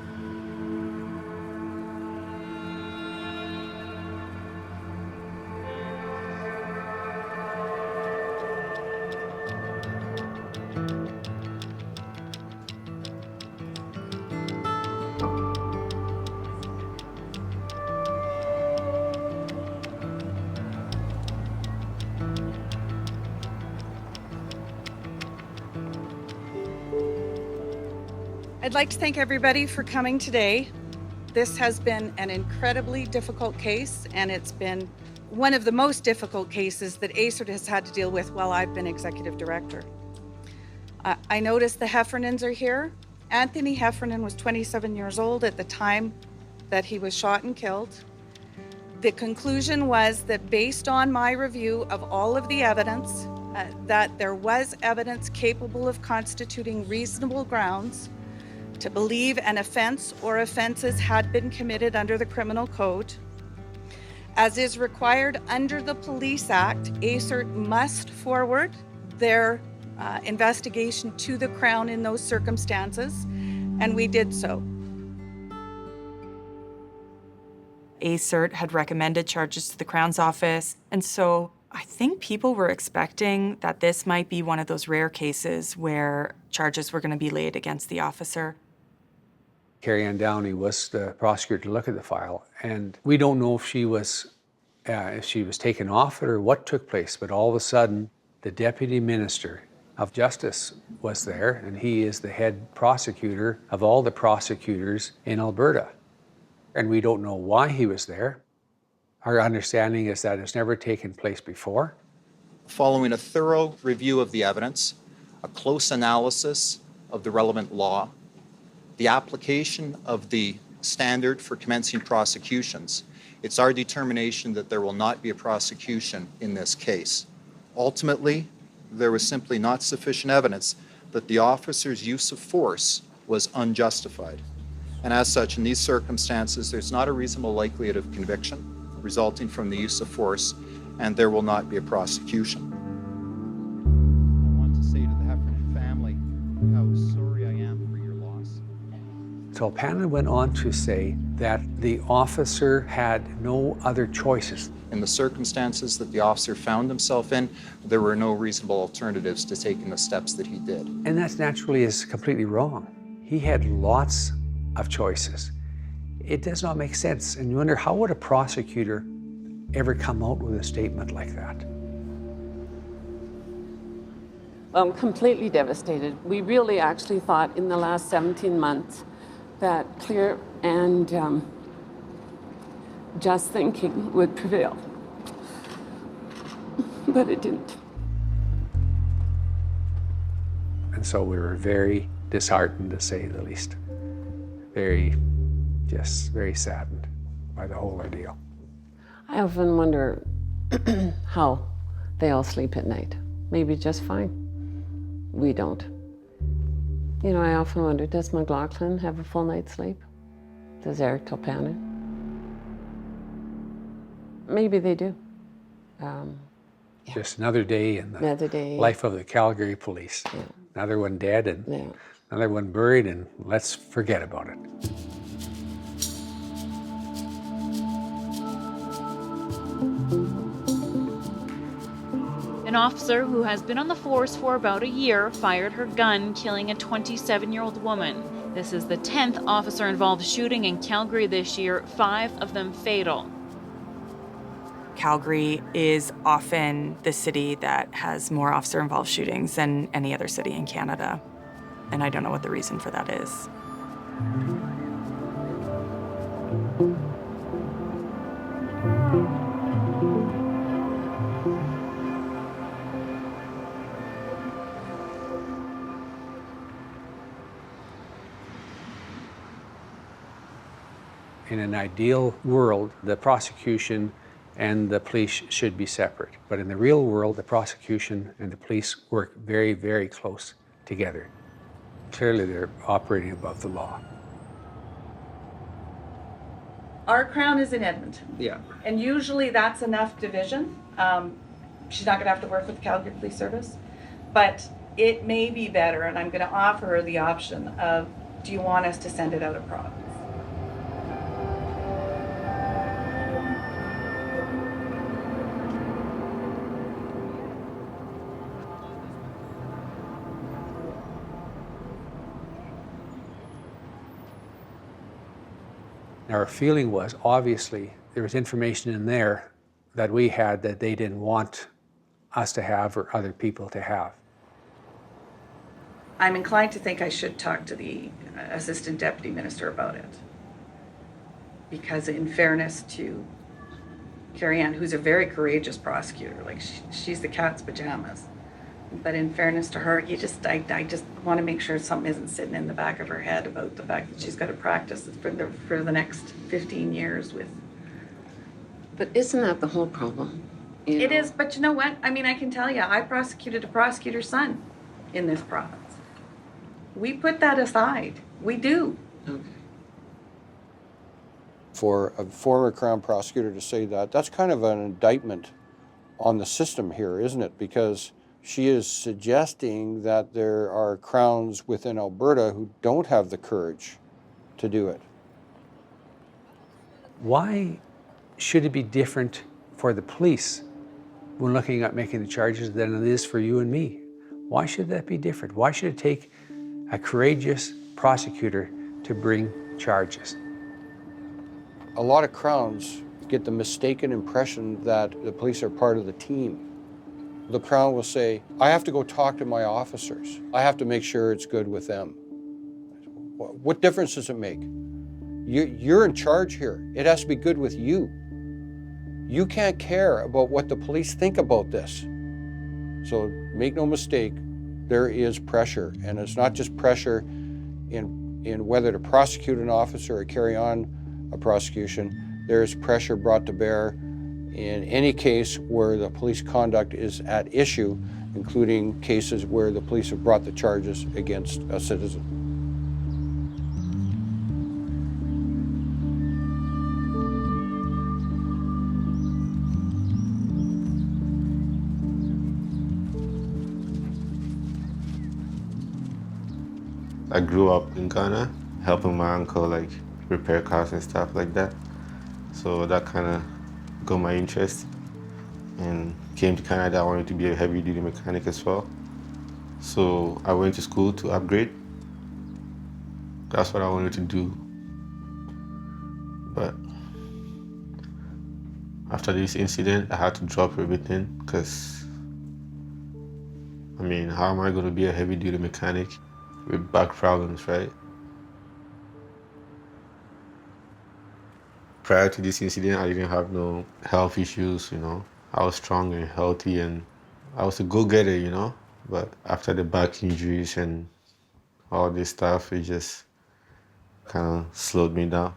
I'd like to thank everybody for coming today. This has been an incredibly difficult case, and it's been one of the most difficult cases that ASERT has had to deal with while I've been executive director. I noticed the Heffernans are here. Anthony Heffernan was 27 years old at the time that he was shot and killed. The conclusion was that based on my review of all of the evidence, that there was evidence capable of constituting reasonable grounds to believe an offense or offenses had been committed under the criminal code. As is required under the Police Act, ASERT must forward their investigation to the Crown in those circumstances, and we did so. ASERT had recommended charges to the Crown's office, and so I think people were expecting that this might be one of those rare cases where charges were going to be laid against the officer. Carrie Ann Downey was the prosecutor to look at the file, and we don't know if she was taken off it or what took place, but all of a sudden, the Deputy Minister of Justice was there, and he is the head prosecutor of all the prosecutors in Alberta. And we don't know why he was there. Our understanding is that it's never taken place before. Following a thorough review of the evidence, a close analysis of the relevant law, the application of the standard for commencing prosecutions, it's our determination that there will not be a prosecution in this case. Ultimately, there was simply not sufficient evidence that the officer's use of force was unjustified. And as such, in these circumstances, there's not a reasonable likelihood of conviction resulting from the use of force, and there will not be a prosecution. I want to say to the Heffernan family how sorry I am for your loss. So Panna went on to say that the officer had no other choices. In the circumstances that the officer found himself in, there were no reasonable alternatives to taking the steps that he did. And that naturally is completely wrong. He had lots of choices. It does not make sense. And you wonder, how would a prosecutor ever come out with a statement like that? I'm completely devastated. We really actually thought in the last 17 months that clear and just thinking would prevail. But it didn't. And so we were very disheartened, to say the least. Very saddened by the whole ordeal. I often wonder how they all sleep at night. Maybe just fine. We don't. You know, I often wonder, does McLaughlin have a full night's sleep? Does Eric Kilpannen? Maybe they do. Just another day in the life of the Calgary Police. Yeah. Another one dead and another one buried, and let's forget about it. An officer who has been on the force for about a year fired her gun, killing a 27-year-old woman. This is the 10th officer-involved shooting in Calgary this year, 5 of them fatal. Calgary is often the city that has more officer-involved shootings than any other city in Canada, and I don't know what the reason for that is. In an ideal world, the prosecution and the police should be separate. But in the real world, the prosecution and the police work very, very close together. Clearly, they're operating above the law. Our Crown is in Edmonton. Yeah. And usually that's enough division. She's not going to have to work with the Calgary Police Service. But it may be better, and I'm going to offer her the option of, do you want us to send it out of province? Our feeling was, obviously, there was information in there that we had that they didn't want us to have or other people to have. I'm inclined to think I should talk to the Assistant Deputy Minister about it. Because in fairness to Carrie Ann, who's a very courageous prosecutor, like she's the cat's pajamas. But in fairness to her, I just want to make sure something isn't sitting in the back of her head about the fact that she's got to practice for the next 15 years with. But isn't that the whole problem? It is, but you know what? I mean, I can tell you, I prosecuted a prosecutor's son in this province. We put that aside. We do. Okay. For a former Crown prosecutor to say that, that's kind of an indictment on the system here, isn't it? Because she is suggesting that there are Crowns within Alberta who don't have the courage to do it. Why should it be different for the police when looking at making the charges than it is for you and me? Why should that be different? Why should it take a courageous prosecutor to bring charges? A lot of Crowns get the mistaken impression that the police are part of the team. The Crown will say, I have to go talk to my officers. I have to make sure it's good with them. What difference does it make? You're in charge here. It has to be good with you. You can't care about what the police think about this. So make no mistake, there is pressure. And it's not just pressure in whether to prosecute an officer or carry on a prosecution. There is pressure brought to bear in any case where the police conduct is at issue, including cases where the police have brought the charges against a citizen. I grew up in Ghana, helping my uncle like repair cars and stuff like that. So that kind of got my interest, and came to Canada. I wanted to be a heavy-duty mechanic as well. So I went to school to upgrade. That's what I wanted to do. But after this incident, I had to drop everything because, I mean, how am I going to be a heavy-duty mechanic with back problems, right? Prior to this incident, I didn't have no health issues, you know. I was strong and healthy and I was a go-getter, you know. But after the back injuries and all this stuff, it just kind of slowed me down.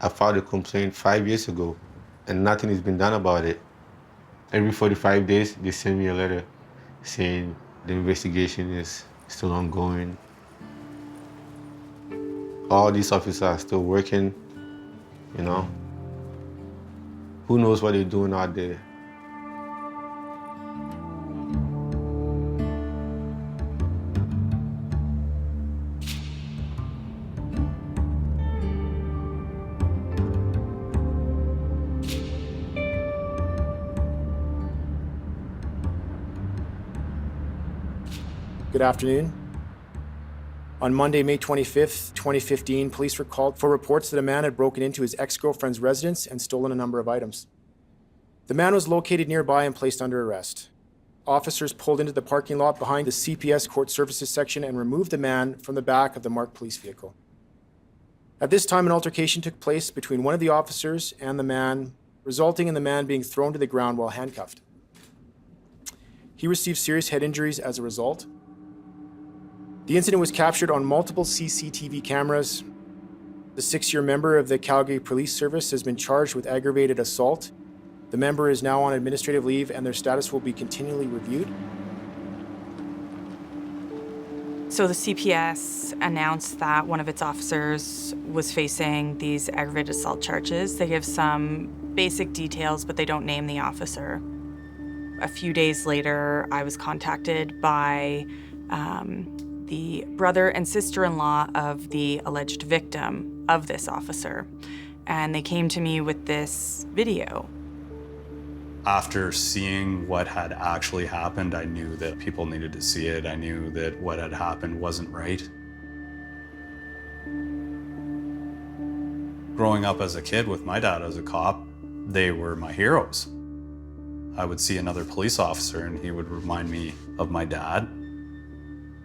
I filed a complaint 5 years ago and nothing has been done about it. Every 45 days, they send me a letter saying the investigation is still ongoing. All these officers are still working, you know. Who knows what they're doing out there? Good afternoon. On Monday, May 25th, 2015, police were called for reports that a man had broken into his ex-girlfriend's residence and stolen a number of items. The man was located nearby and placed under arrest. Officers pulled into the parking lot behind the CPS Court Services section and removed the man from the back of the marked police vehicle. At this time, an altercation took place between one of the officers and the man, resulting in the man being thrown to the ground while handcuffed. He received serious head injuries as a result. The incident was captured on multiple CCTV cameras. The 6-year member of the Calgary Police Service has been charged with aggravated assault. The member is now on administrative leave and their status will be continually reviewed. So the CPS announced that one of its officers was facing these aggravated assault charges. They give some basic details, but they don't name the officer. A few days later, I was contacted by the brother and sister-in-law of the alleged victim of this officer. And they came to me with this video. After seeing what had actually happened, I knew that people needed to see it. I knew that what had happened wasn't right. Growing up as a kid with my dad as a cop, they were my heroes. I would see another police officer and he would remind me of my dad.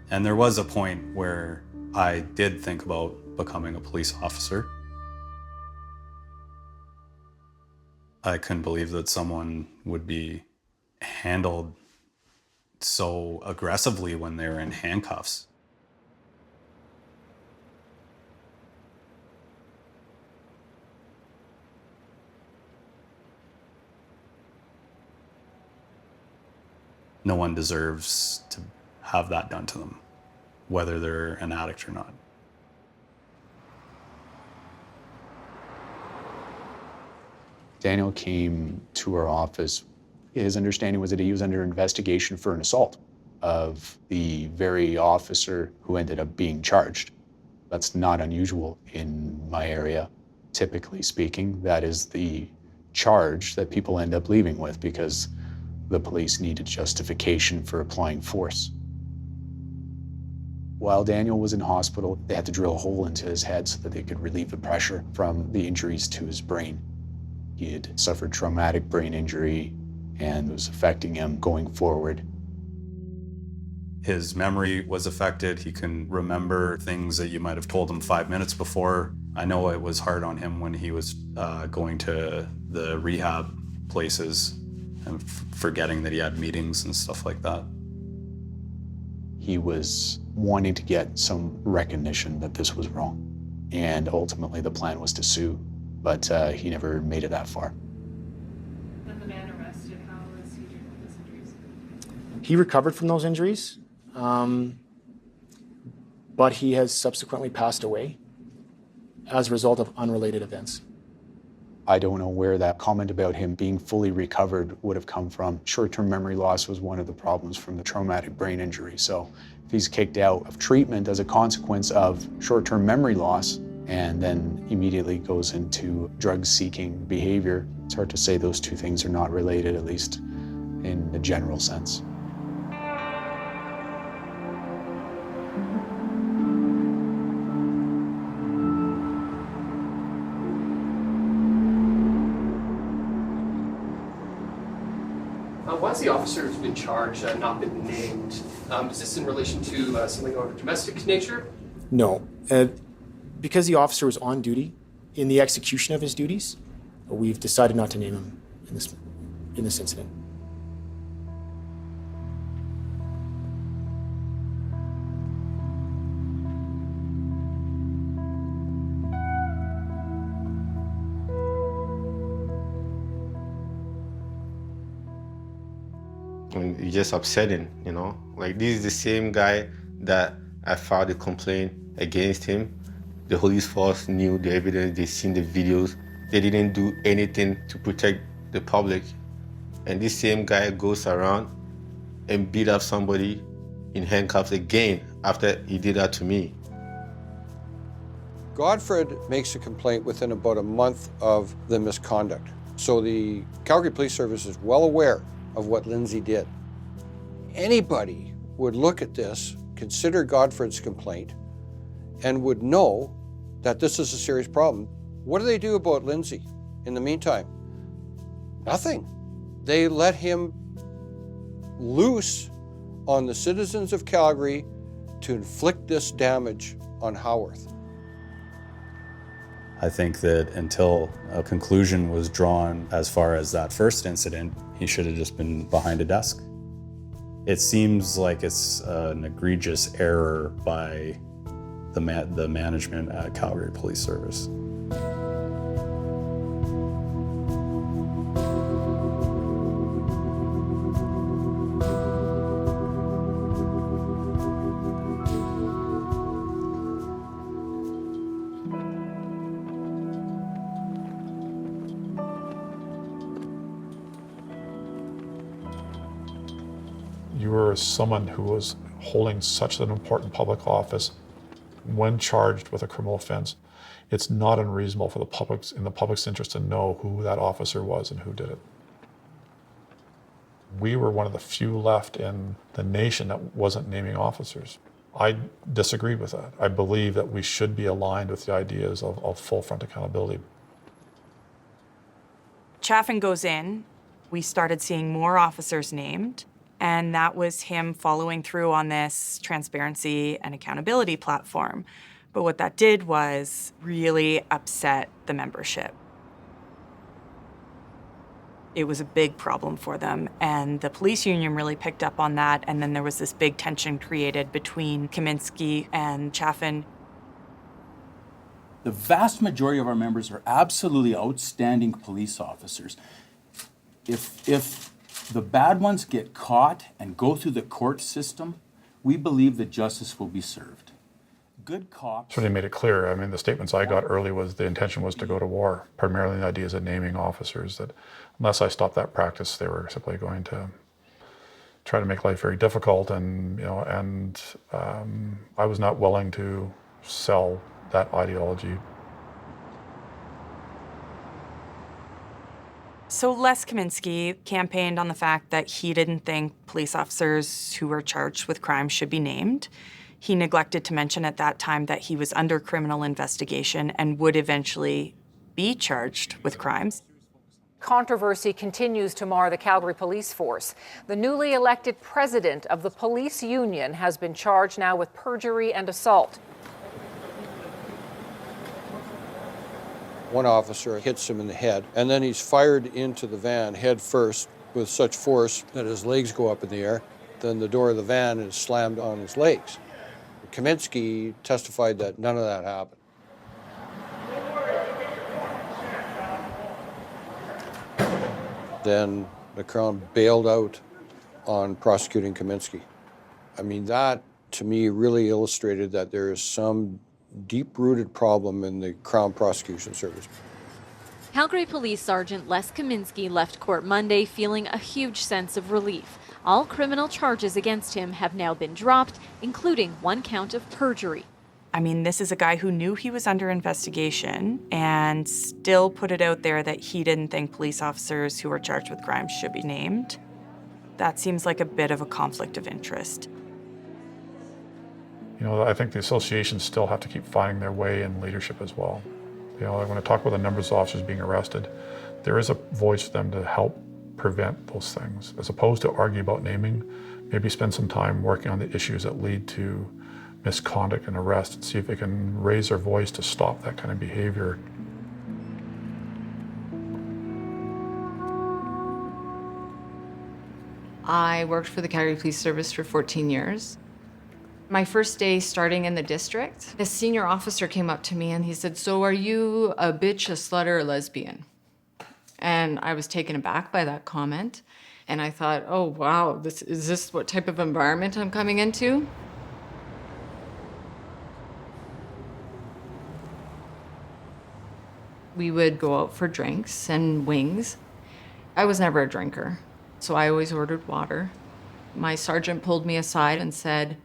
And there was a point where I did think about becoming a police officer. I couldn't believe that someone would be handled so aggressively when they were in handcuffs. No one deserves to have that done to them, whether they're an addict or not. Daniel came to our office. His understanding was that he was under investigation for an assault of the very officer who ended up being charged. That's not unusual in my area. Typically speaking, that is the charge that people end up leaving with because the police needed justification for applying force. While Daniel was in hospital, they had to drill a hole into his head so that they could relieve the pressure from the injuries to his brain. He had suffered traumatic brain injury and it was affecting him going forward. His memory was affected. He can remember things that you might have told him 5 minutes before. I know it was hard on him when he was going to the rehab places and forgetting that he had meetings and stuff like that. He was wanting to get some recognition that this was wrong. And ultimately the plan was to sue, but he never made it that far. And the man arrested, how was he doing with his injuries? He recovered from those injuries, but he has subsequently passed away as a result of unrelated events. I don't know where that comment about him being fully recovered would have come from. Short-term memory loss was one of the problems from the traumatic brain injury. So if he's kicked out of treatment as a consequence of short-term memory loss and then immediately goes into drug-seeking behavior, it's hard to say those two things are not related, at least in the general sense. Why has the officer who's been charged not been named? Is this in relation to something of a domestic nature? No. Because the officer was on duty in the execution of his duties, we've decided not to name him in this incident. And it's just upsetting, you know? Like, this is the same guy that I filed a complaint against him. The police force knew the evidence, they seen the videos. They didn't do anything to protect the public. And this same guy goes around and beat up somebody in handcuffs again after he did that to me. Godfred makes a complaint within about a month of the misconduct. So the Calgary Police Service is well aware of what Lindsay did. Anybody would look at this, consider Godfred's complaint, and would know that this is a serious problem. What do they do about Lindsay in the meantime? Nothing. They let him loose on the citizens of Calgary to inflict this damage on Howarth. I think that until a conclusion was drawn as far as that first incident, he should have just been behind a desk. It seems like it's an egregious error by the management at Calgary Police Service. You were someone who was holding such an important public office when charged with a criminal offense. It's not unreasonable for in the public's interest to know who that officer was and who did it. We were one of the few left in the nation that wasn't naming officers. I disagreed with that. I believe that we should be aligned with the ideas of full front accountability. Chaffin goes in. We started seeing more officers named. And that was him following through on this transparency and accountability platform. But what that did was really upset the membership. It was a big problem for them, and the police union really picked up on that, and then there was this big tension created between Kaminsky and Chaffin. The vast majority of our members are absolutely outstanding police officers. If the bad ones get caught and go through the court system, we believe that justice will be served. Good cops. So they made it clear. I mean, the statements I got early was the intention was to go to war. Primarily the ideas of naming officers, that unless I stopped that practice, they were simply going to try to make life very difficult. And, I was not willing to sell that ideology. So Les Kaminsky campaigned on the fact that he didn't think police officers who were charged with crimes should be named. He neglected to mention at that time that he was under criminal investigation and would eventually be charged with crimes. Controversy continues to mar the Calgary Police Force. The newly elected president of the police union has been charged now with perjury and assault. One officer hits him in the head, and then he's fired into the van head first with such force that his legs go up in the air. Then the door of the van is slammed on his legs. Kaminsky testified that none of that happened. Then the Crown bailed out on prosecuting Kaminsky. I mean, that to me really illustrated that there is some deep-rooted problem in the Crown Prosecution Service. Calgary Police Sergeant Les Kaminsky left court Monday feeling a huge sense of relief. All criminal charges against him have now been dropped, including one count of perjury. I mean, this is a guy who knew he was under investigation and still put it out there that he didn't think police officers who were charged with crimes should be named. That seems like a bit of a conflict of interest. I think the associations still have to keep finding their way in leadership as well. When I talk about the numbers of officers being arrested, there is a voice for them to help prevent those things. As opposed to argue about naming, maybe spend some time working on the issues that lead to misconduct and arrest and see if they can raise their voice to stop that kind of behavior. I worked for the Calgary Police Service for 14 years. My first day starting in the district, a senior officer came up to me and he said, "So are you a bitch, a slut, or a lesbian?" And I was taken aback by that comment. And I thought, oh, wow, is this what type of environment I'm coming into? We would go out for drinks and wings. I was never a drinker, so I always ordered water. My sergeant pulled me aside and said,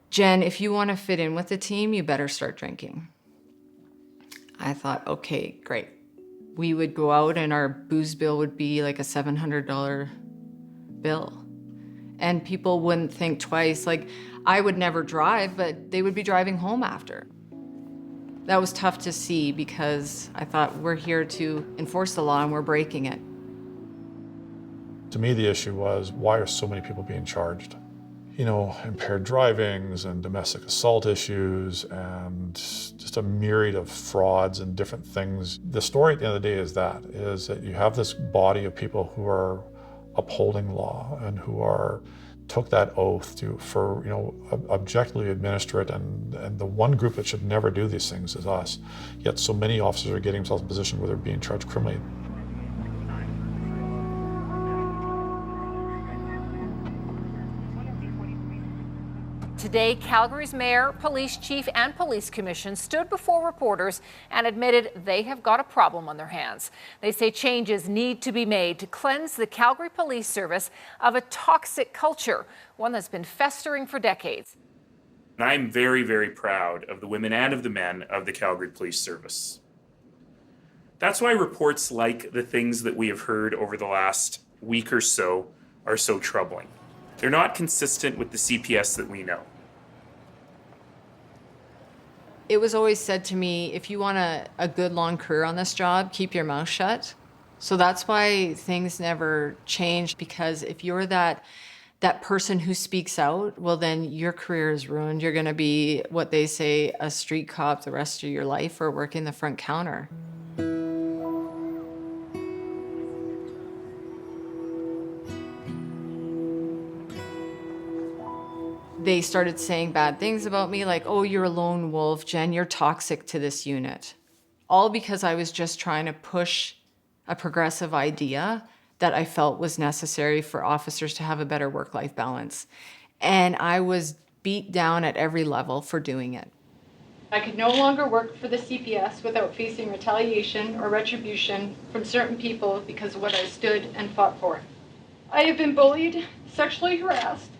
"Jen, if you want to fit in with the team, you better start drinking." I thought, okay, great. We would go out and our booze bill would be like a $700 bill. And people wouldn't think twice. Like, I would never drive, but they would be driving home after. That was tough to see because I thought we're here to enforce the law and we're breaking it. To me, the issue was, why are so many people being charged? Impaired drivings and domestic assault issues and just a myriad of frauds and different things. The story at the end of the day is that you have this body of people who are upholding law and who took that oath to objectively administer it, and the one group that should never do these things is us. Yet so many officers are getting themselves in a position where they're being charged criminally. Today, Calgary's mayor, police chief, and police commission stood before reporters and admitted they have got a problem on their hands. They say changes need to be made to cleanse the Calgary Police Service of a toxic culture, one that's been festering for decades. And I'm very, very proud of the women and of the men of the Calgary Police Service. That's why reports like the things that we have heard over the last week or so are so troubling. They're not consistent with the CPS that we know. It was always said to me, if you want a good long career on this job, keep your mouth shut. So that's why things never change, because if you're that that person who speaks out, well, then your career is ruined. You're going to be what they say, a street cop the rest of your life, or working the front counter. They started saying bad things about me, like, oh, you're a lone wolf, Jen, you're toxic to this unit. All because I was just trying to push a progressive idea that I felt was necessary for officers to have a better work-life balance. And I was beat down at every level for doing it. I could no longer work for the CPS without facing retaliation or retribution from certain people because of what I stood and fought for. I have been bullied, sexually harassed,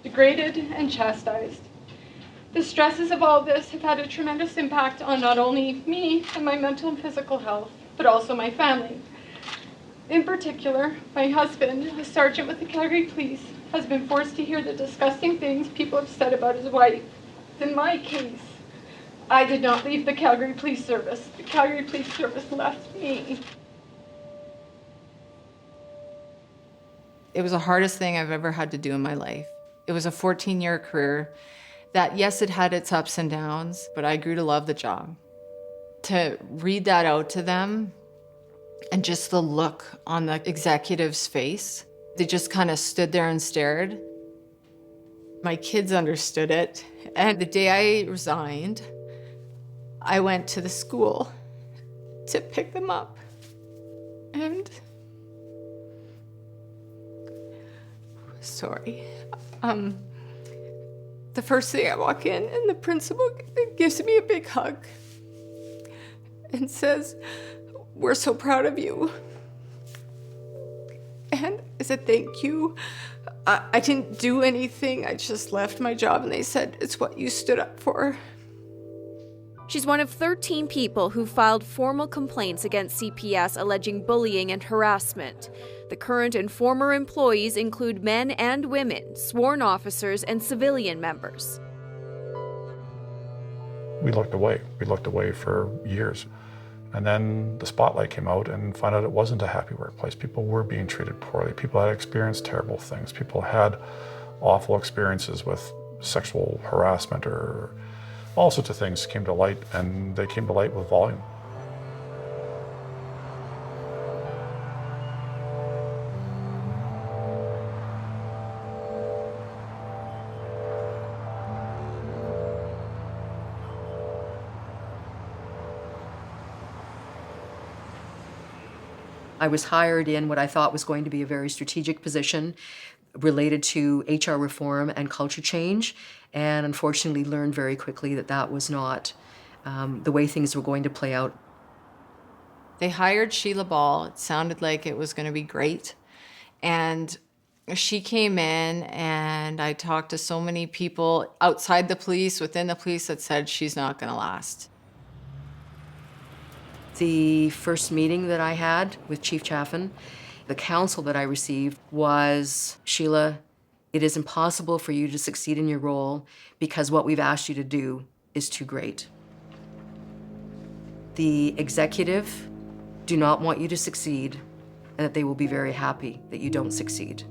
degraded, and chastised. The stresses of all this have had a tremendous impact on not only me and my mental and physical health, but also my family. In particular, my husband, a sergeant with the Calgary Police, has been forced to hear the disgusting things people have said about his wife. In my case, I did not leave the Calgary Police Service. The Calgary Police Service left me. It was the hardest thing I've ever had to do in my life. It was a 14-year career that, yes, it had its ups and downs, but I grew to love the job. To read that out to them, and just the look on the executive's face, they just kind of stood there and stared. My kids understood it. And the day I resigned, I went to the school to pick them up. And sorry. The first thing I walk in and the principal gives me a big hug and says, "We're so proud of you." And I said, "Thank you." I didn't do anything. I just left my job, and they said, "It's what you stood up for." She's one of 13 people who filed formal complaints against CPS alleging bullying and harassment. The current and former employees include men and women, sworn officers, and civilian members. We looked away. We looked away for years. And then the spotlight came out and found out it wasn't a happy workplace. People were being treated poorly. People had experienced terrible things. People had awful experiences with sexual harassment, or all sorts of things came to light, and they came to light with volume. I was hired in what I thought was going to be a very strategic position related to HR reform and culture change, and unfortunately learned very quickly that that was not the way things were going to play out. They hired Sheila Ball. It sounded like it was going to be great. And she came in, and I talked to so many people outside the police, within the police, that said she's not going to last. The first meeting that I had with Chief Chaffin, the counsel that I received was, "Sheila, it is impossible for you to succeed in your role because what we've asked you to do is too great. The executive do not want you to succeed, and that they will be very happy that you don't succeed."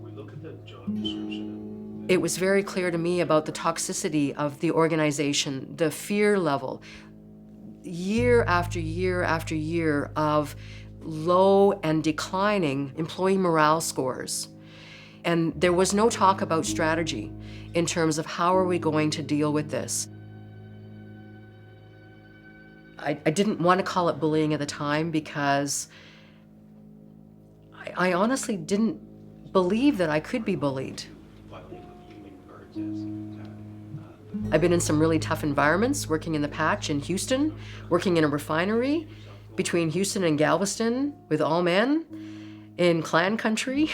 It was very clear to me about the toxicity of the organization, the fear level, year after year after year of low and declining employee morale scores. And there was no talk about strategy in terms of how are we going to deal with this. I didn't want to call it bullying at the time because I honestly didn't believe that I could be bullied. I've been in some really tough environments, working in the patch in Houston, working in a refinery between Houston and Galveston with all men in clan country.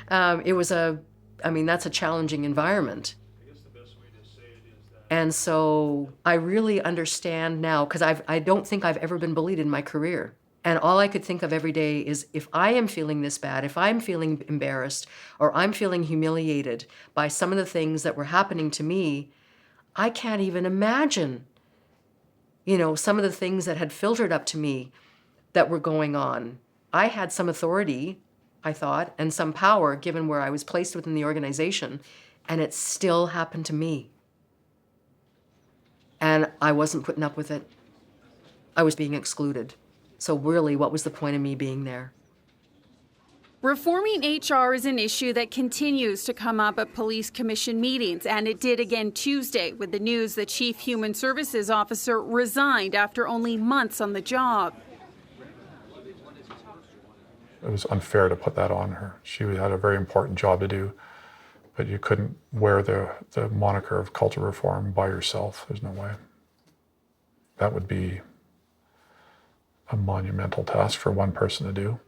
That's a challenging environment. And so I really understand now, because I don't think I've ever been bullied in my career. And all I could think of every day is, if I am feeling this bad, if I'm feeling embarrassed, or I'm feeling humiliated by some of the things that were happening to me, I can't even imagine, some of the things that had filtered up to me that were going on. I had some authority I thought, and some power given where I was placed within the organization, and it still happened to me. And I wasn't putting up with it. I was being excluded. So really, what was the point of me being there? Reforming HR is an issue that continues to come up at police commission meetings, and it did again Tuesday with the news the Chief Human Services Officer resigned after only months on the job. It was unfair to put that on her. She had a very important job to do, but you couldn't wear the moniker of culture reform by yourself. There's no way. That would be a monumental task for one person to do.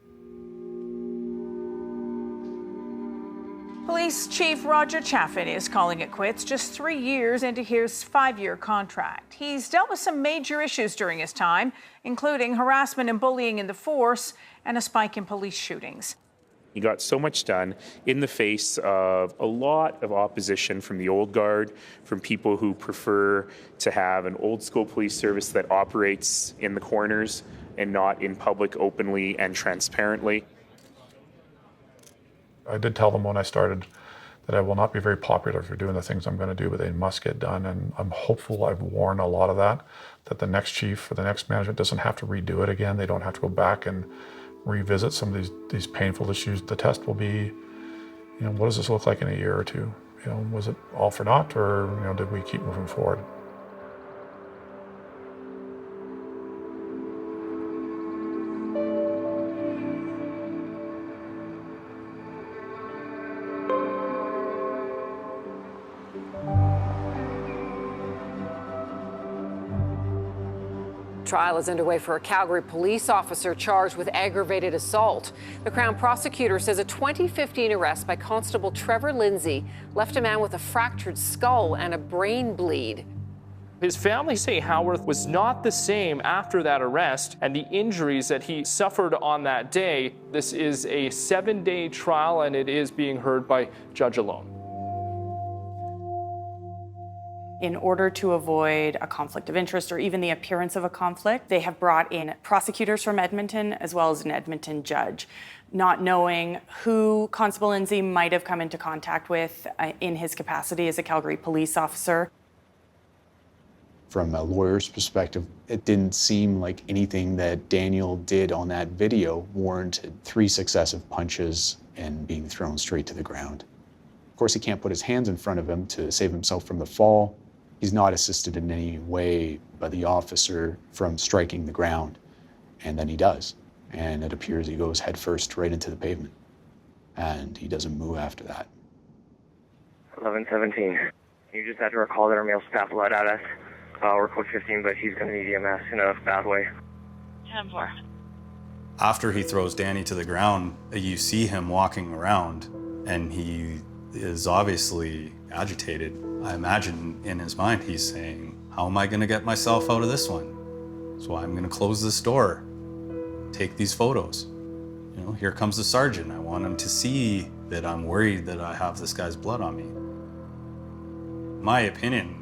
Police Chief Roger Chaffin is calling it quits just 3 years into his 5-year contract. He's dealt with some major issues during his time, including harassment and bullying in the force and a spike in police shootings. He got so much done in the face of a lot of opposition from the old guard, from people who prefer to have an old school police service that operates in the corners and not in public openly and transparently. I did tell them when I started that I will not be very popular for doing the things I'm going to do, but they must get done. And I'm hopeful I've worn a lot of that the next chief or the next management doesn't have to redo it again. They don't have to go back and revisit some of these painful issues. The test will be, what does this look like in a year or two? Was it all for naught, or did we keep moving forward? Trial is underway for a Calgary police officer charged with aggravated assault. The Crown prosecutor says a 2015 arrest by Constable Trevor Lindsay left a man with a fractured skull and a brain bleed. His family say Howarth was not the same after that arrest and the injuries that he suffered on that day. This is a 7-day trial and it is being heard by judge alone. In order to avoid a conflict of interest or even the appearance of a conflict, they have brought in prosecutors from Edmonton as well as an Edmonton judge, not knowing who Constable Lindsay might have come into contact with in his capacity as a Calgary police officer. From a lawyer's perspective, it didn't seem like anything that Daniel did on that video warranted 3 successive punches and being thrown straight to the ground. Of course, he can't put his hands in front of him to save himself from the fall. He's not assisted in any way by the officer from striking the ground, and then he does. And it appears he goes headfirst right into the pavement, and he doesn't move after that. 1117. You just had to recall that our male staff bled at us. We're code 15, but he's going to need EMS in a bad way. 10-4. After he throws Danny to the ground, you see him walking around, and he is obviously agitated. I imagine in his mind he's saying, how am I going to get myself out of this one? So I'm going to close this door, take these photos. Here comes the sergeant. I want him to see that I'm worried that I have this guy's blood on me. My opinion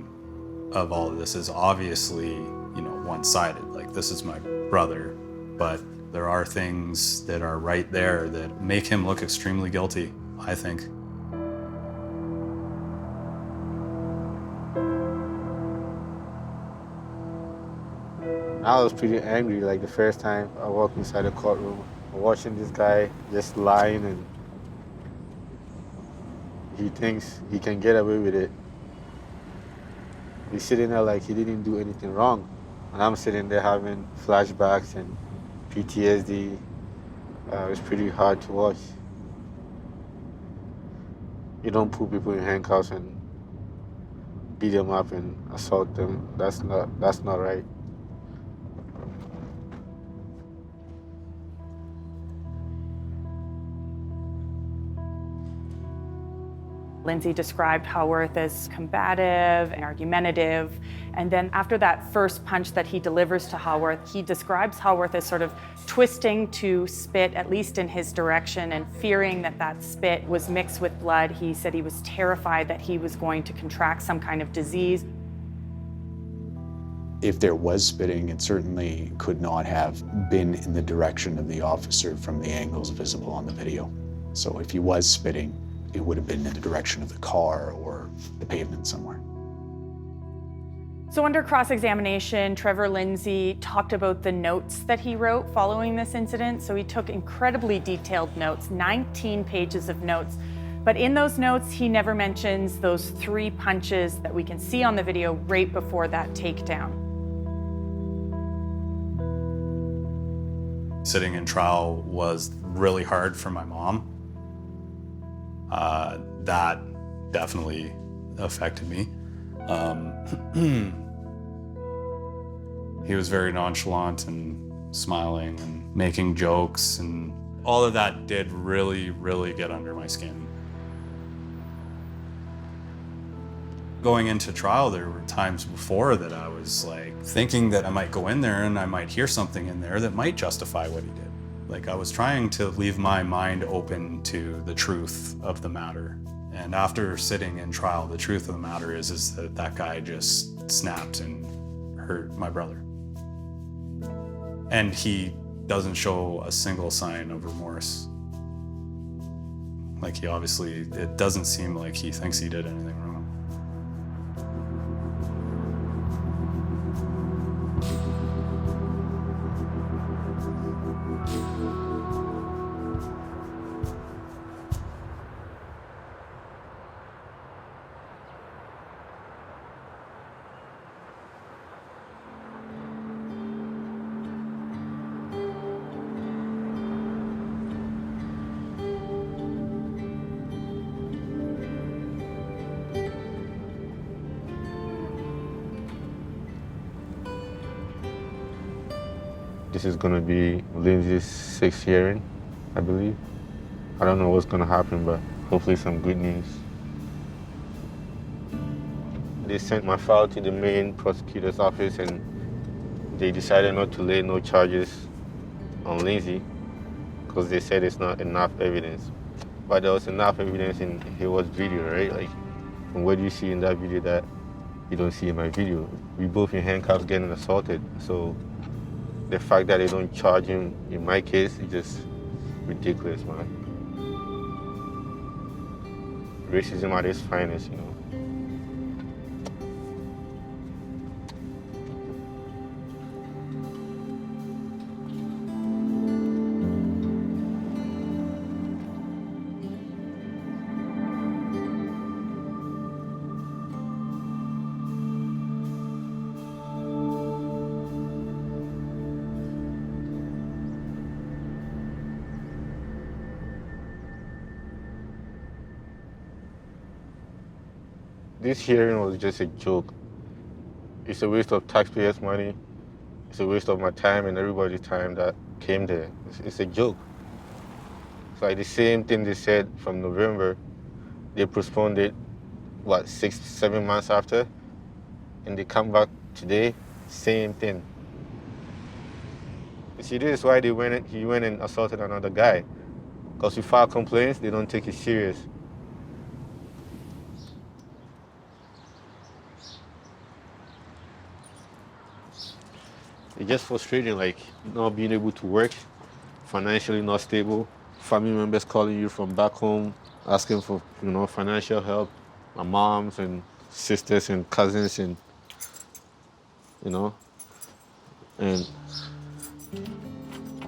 of all of this is obviously, one-sided. Like, this is my brother, but there are things that are right there that make him look extremely guilty, I think. I was pretty angry, like the first time I walked inside the courtroom, watching this guy just lying, and he thinks he can get away with it. He's sitting there like he didn't do anything wrong. And I'm sitting there having flashbacks and PTSD. It was pretty hard to watch. You don't put people in handcuffs and beat them up and assault them. That's not right. Lindsay described Howarth as combative and argumentative. And then after that first punch that he delivers to Howarth, he describes Howarth as sort of twisting to spit, at least in his direction, and fearing that that spit was mixed with blood. He said he was terrified that he was going to contract some kind of disease. If there was spitting, it certainly could not have been in the direction of the officer from the angles visible on the video. So if he was spitting, it would have been in the direction of the car or the pavement somewhere. So under cross-examination, Trevor Lindsay talked about the notes that he wrote following this incident. So he took incredibly detailed notes, 19 pages of notes. But in those notes, he never mentions those 3 punches that we can see on the video right before that takedown. Sitting in trial was really hard for my mom. That definitely affected me. He was very nonchalant and smiling and making jokes, and all of that did really, really get under my skin. Going into trial, there were times before that I was like thinking that I might go in there and I might hear something in there that might justify what he did. Like I was trying to leave my mind open to the truth of the matter. And after sitting in trial, the truth of the matter is that that guy just snapped and hurt my brother. And he doesn't show a single sign of remorse. Like it doesn't seem like he thinks he did anything wrong. This is going to be Lindsay's 6th hearing, I believe. I don't know what's going to happen, but hopefully some good news. They sent my file to the main prosecutor's office and they decided not to lay no charges on Lindsay because they said it's not enough evidence. But there was enough evidence in Hayward's video, right? Like, from what you see in that video that you don't see in my video. We both in handcuffs getting assaulted, so the fact that they don't charge him in my case is just ridiculous, man. Racism at its finest, you know. This hearing was just a joke. It's a waste of taxpayers' money. It's a waste of my time and everybody's time that came there. It's a joke. It's like the same thing they said from November. They postponed it, 6-7 months after? And they come back today, same thing. You see, this is why he went and assaulted another guy. Because we file complaints, they don't take it serious. It's just frustrating, like not being able to work, financially not stable, family members calling you from back home, asking for, financial help, my moms and sisters and cousins and, and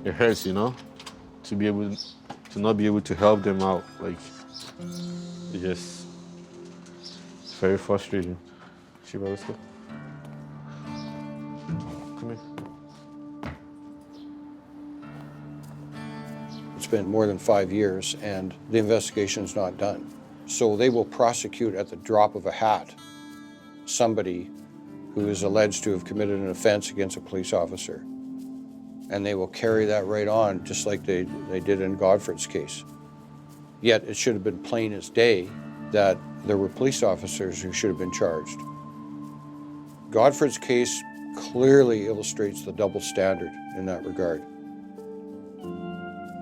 it hurts, to not be able to help them out. Like, it's very frustrating. Shiva, let's go. Come here. It's been more than 5 years and the investigation's not done. So they will prosecute at the drop of a hat somebody who is alleged to have committed an offense against a police officer. And they will carry that right on, just like they did in Godfred's case. Yet it should have been plain as day that there were police officers who should have been charged. Godfred's case clearly illustrates the double standard in that regard.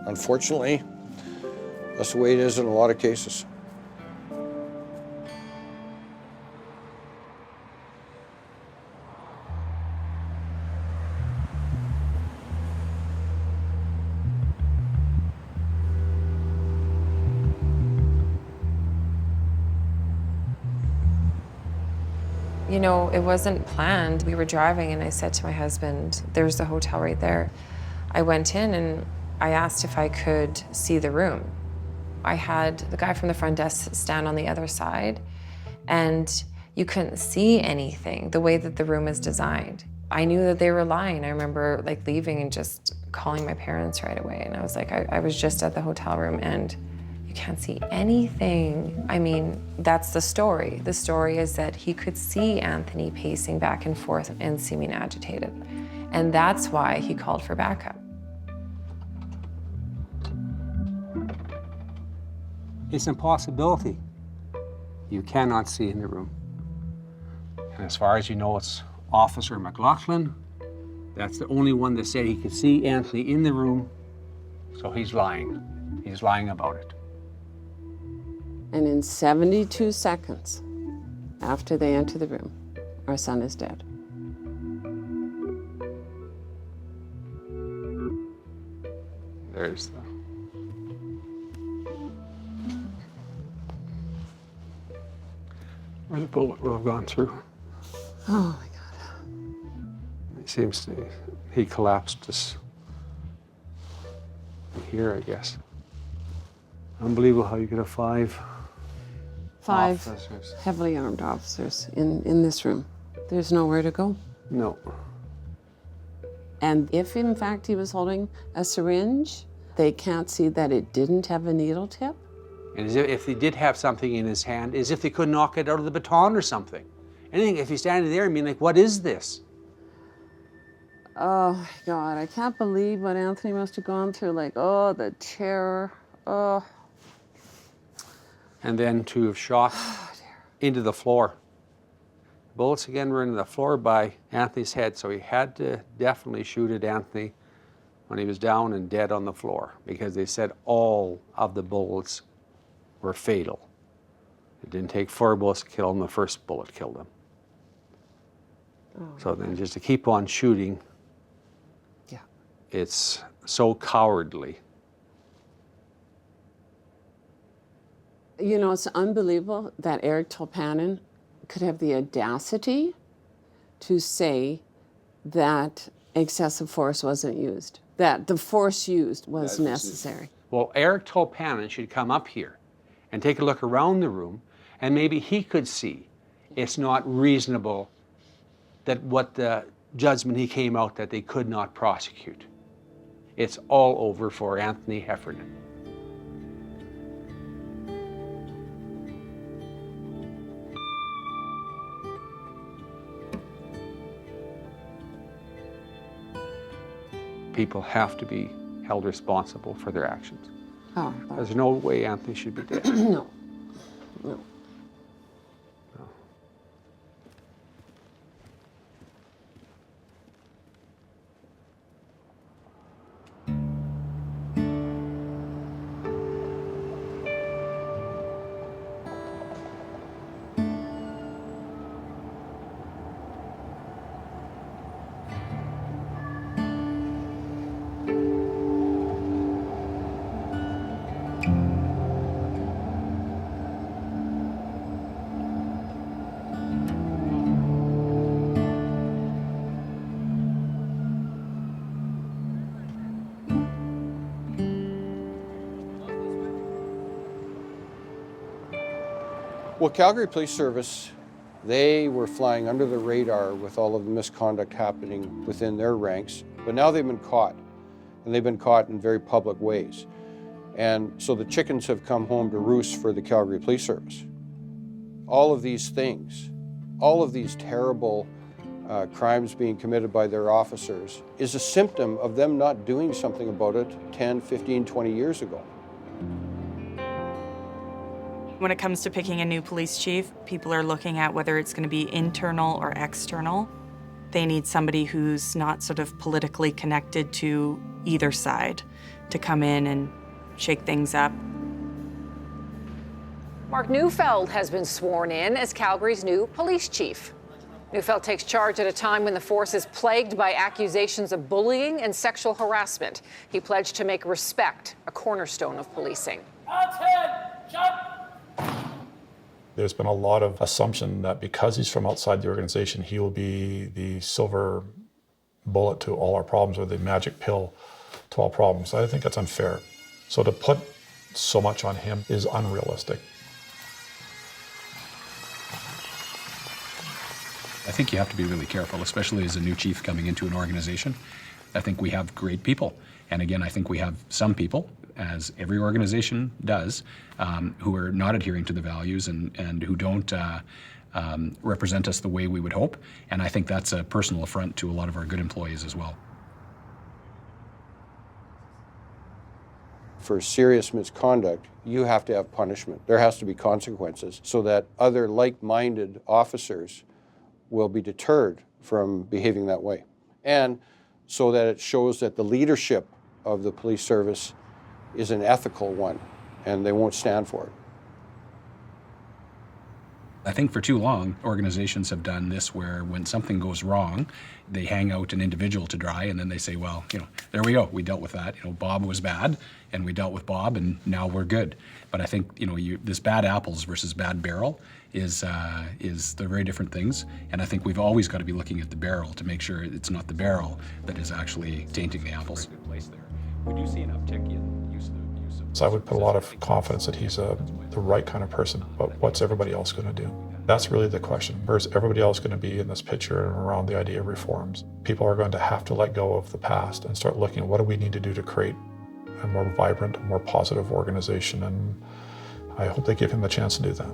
Unfortunately, that's the way it is in a lot of cases. You know, it wasn't planned. We were driving and I said to my husband, there's the hotel right there. I went in and I asked if I could see the room. I had the guy from the front desk stand on the other side and you couldn't see anything the way that the room is designed. I knew that they were lying. I remember like leaving and just calling my parents right away. And I was like, I was just at the hotel room and you can't see anything. I mean, that's the story. The story is that he could see Anthony pacing back and forth and seeming agitated. And that's why he called for backup. It's an impossibility. You cannot see in the room. And as far as you know, it's Officer McLaughlin. That's the only one that said he could see Anthony in the room. So he's lying. He's lying about it. And in 72 seconds after they enter the room, our son is dead. There's the... where the bullet will have gone through. Oh my God. It seems to, he collapsed just here, I guess. Unbelievable how you could have five officers. Heavily armed officers in this room. There's nowhere to go. No. And if in fact he was holding a syringe, they can't see that it didn't have a needle tip. And as if he did have something in his hand, as if they could knock it out of the baton or something. Anything, if he's standing there and being like, what is this? Oh my God, I can't believe what Anthony must have gone through. Like, oh, the terror, oh. And then to have shot into the floor. Bullets again were into the floor by Anthony's head, so he had to definitely shoot at Anthony when he was down and dead on the floor, because they said all of the bullets were fatal. It didn't take 4 bullets to kill him, the first bullet killed him. Oh, so then just to keep on shooting, yeah, it's so cowardly. You know, it's unbelievable that Eric Tolpanen could have the audacity to say that excessive force wasn't used, that the force used was necessary. Well, Eric Tolpanen should come up here and take a look around the room, and maybe he could see it's not reasonable that what the judgment he came out that they could not prosecute. It's all over for Anthony Heffernan. People have to be held responsible for their actions. Oh, There's no way Anthony should be dead. No, no. Well, Calgary Police Service, they were flying under the radar with all of the misconduct happening within their ranks, but now they've been caught, and they've been caught in very public ways. And so the chickens have come home to roost for the Calgary Police Service. All of these things, all of these terrible crimes being committed by their officers is a symptom of them not doing something about it 10, 15, 20 years ago. When it comes to picking a new police chief, people are looking at whether it's going to be internal or external. They need somebody who's not sort of politically connected to either side to come in and shake things up. Mark Neufeld has been sworn in as Calgary's new police chief. Neufeld takes charge at a time when the force is plagued by accusations of bullying and sexual harassment. He pledged to make respect a cornerstone of policing. There's been a lot of assumption that because he's from outside the organization, he will be the silver bullet to all our problems, or the magic pill to all problems. I think that's unfair. So to put so much on him is unrealistic. I think you have to be really careful, especially as a new chief coming into an organization. I think we have great people. And again, I think we have some people, as every organization does, who are not adhering to the values and who don't represent us the way we would hope. And I think that's a personal affront to a lot of our good employees as well. For serious misconduct, you have to have punishment. There has to be consequences so that other like-minded officers will be deterred from behaving that way. And so that it shows that the leadership of the police service is an ethical one and they won't stand for it. I think for too long, organizations have done this where when something goes wrong, they hang out an individual to dry and then they say, well, there we go, we dealt with that. Bob was bad and we dealt with Bob and now we're good. But I think, this bad apples versus bad barrel is they're very different things. And I think we've always got to be looking at the barrel to make sure it's not the barrel that is actually tainting the apples. We do see an uptick in use of. So I would put a lot of confidence that he's the right kind of person, but what's everybody else going to do? That's really the question. Where's everybody else going to be in this picture and around the idea of reforms? People are going to have to let go of the past and start looking at what do we need to do to create a more vibrant, more positive organization, and I hope they give him the chance to do that.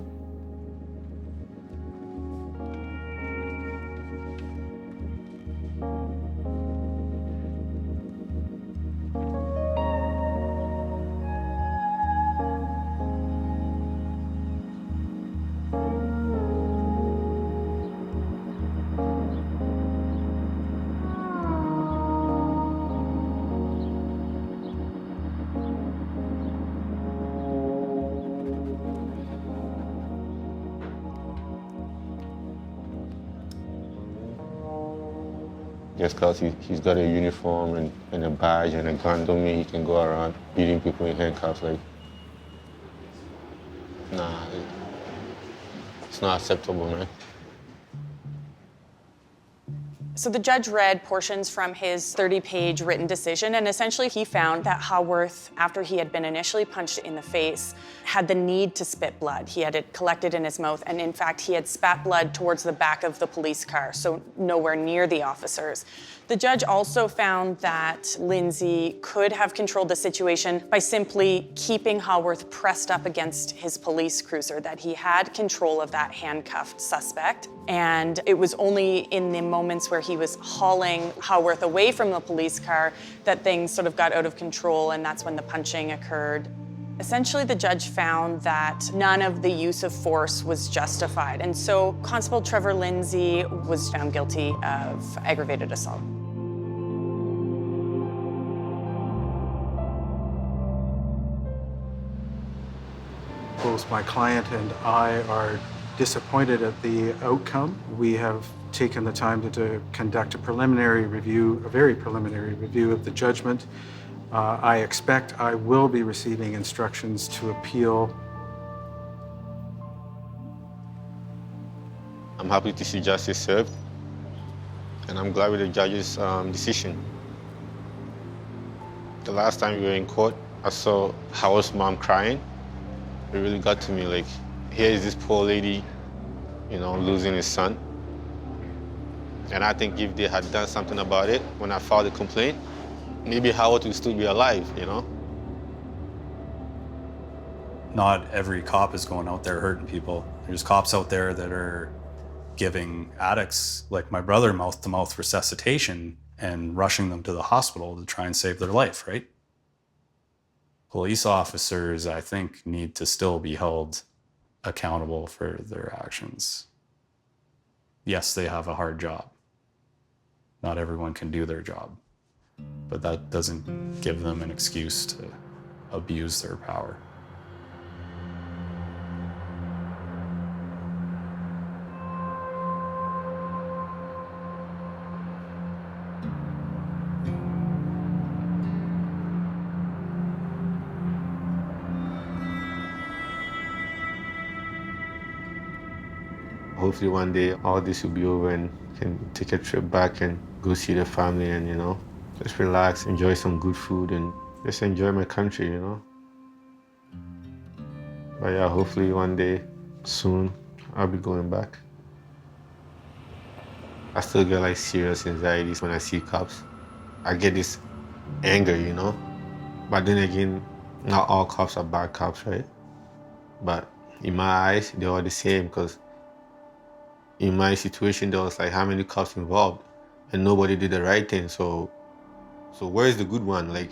Just because he's got a uniform and a badge and a gun don't mean he can go around beating people in handcuffs. Nah, it's not acceptable, man. So the judge read portions from his 30-page written decision, and essentially he found that Haworth, after he had been initially punched in the face, had the need to spit blood. He had it collected in his mouth, and in fact, he had spat blood towards the back of the police car, so nowhere near the officers. The judge also found that Lindsay could have controlled the situation by simply keeping Haworth pressed up against his police cruiser, that he had control of that handcuffed suspect. And it was only in the moments where he was hauling Haworth away from the police car that things sort of got out of control, and that's when the punching occurred. Essentially, the judge found that none of the use of force was justified, and so Constable Trevor Lindsay was found guilty of aggravated assault. Both my client and I are disappointed at the outcome. We have taken the time to conduct a preliminary review, a very preliminary review of the judgment. I expect I will be receiving instructions to appeal. I'm happy to see justice served, and I'm glad with the judge's decision. The last time we were in court, I saw Howard's mom crying. It really got to me, here is this poor lady, losing his son. And I think if they had done something about it when I filed the complaint, maybe Howard would still be alive, Not every cop is going out there hurting people. There's cops out there that are giving addicts, like my brother, mouth-to-mouth resuscitation and rushing them to the hospital to try and save their life, right? Police officers, I think, need to still be held accountable for their actions. Yes, they have a hard job. Not everyone can do their job, but that doesn't give them an excuse to abuse their power. Hopefully one day all this will be over and can take a trip back and go see the family and, just relax, enjoy some good food and just enjoy my country, But yeah, hopefully one day soon I'll be going back. I still get like serious anxieties when I see cops. I get this anger, But then again, not all cops are bad cops, right? But in my eyes, they're all the same because in my situation, there was like how many cops involved and nobody did the right thing. So where's the good one? Like,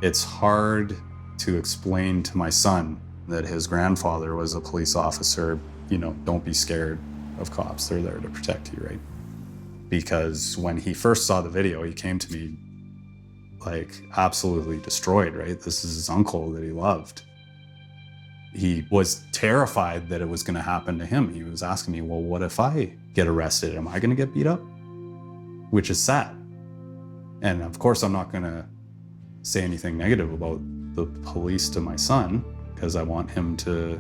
It's hard to explain to my son that his grandfather was a police officer. Don't be scared of cops. They're there to protect you, right? Because when he first saw the video, he came to me like absolutely destroyed, right? This is his uncle that he loved. He was terrified that it was going to happen to him. He was asking me, well, what if I get arrested? Am I going to get beat up? Which is sad. And of course, I'm not going to say anything negative about the police to my son because I want him to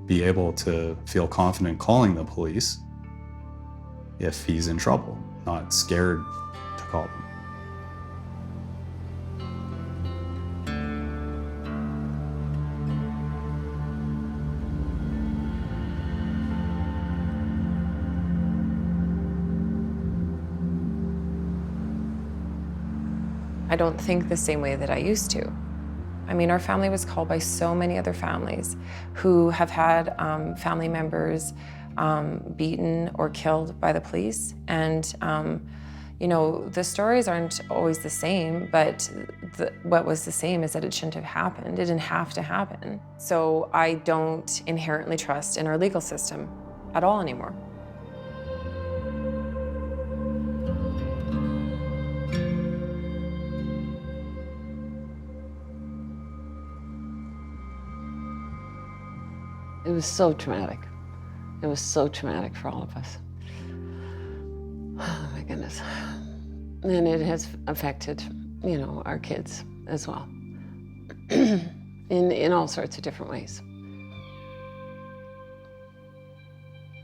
be able to feel confident calling the police if he's in trouble, not scared to call them. I don't think the same way that I used to. I mean, our family was called by so many other families who have had family members beaten or killed by the police. And, the stories aren't always the same, but what was the same is that it shouldn't have happened. It didn't have to happen. So I don't inherently trust in our legal system at all anymore. It was so traumatic. It was so traumatic for all of us. Oh my goodness. And it has affected, our kids as well. in all sorts of different ways.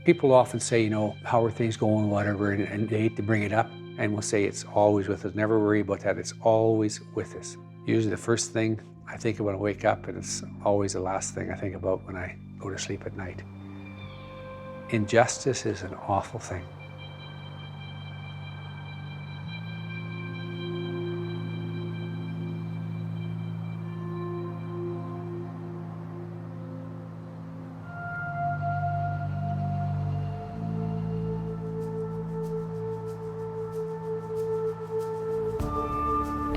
People often say, how are things going, whatever, and they hate to bring it up. And we'll say it's always with us. Never worry about that. It's always with us. Usually the first thing I think of when I wake up, and it's always the last thing I think about when I go to sleep at night. Injustice is an awful thing.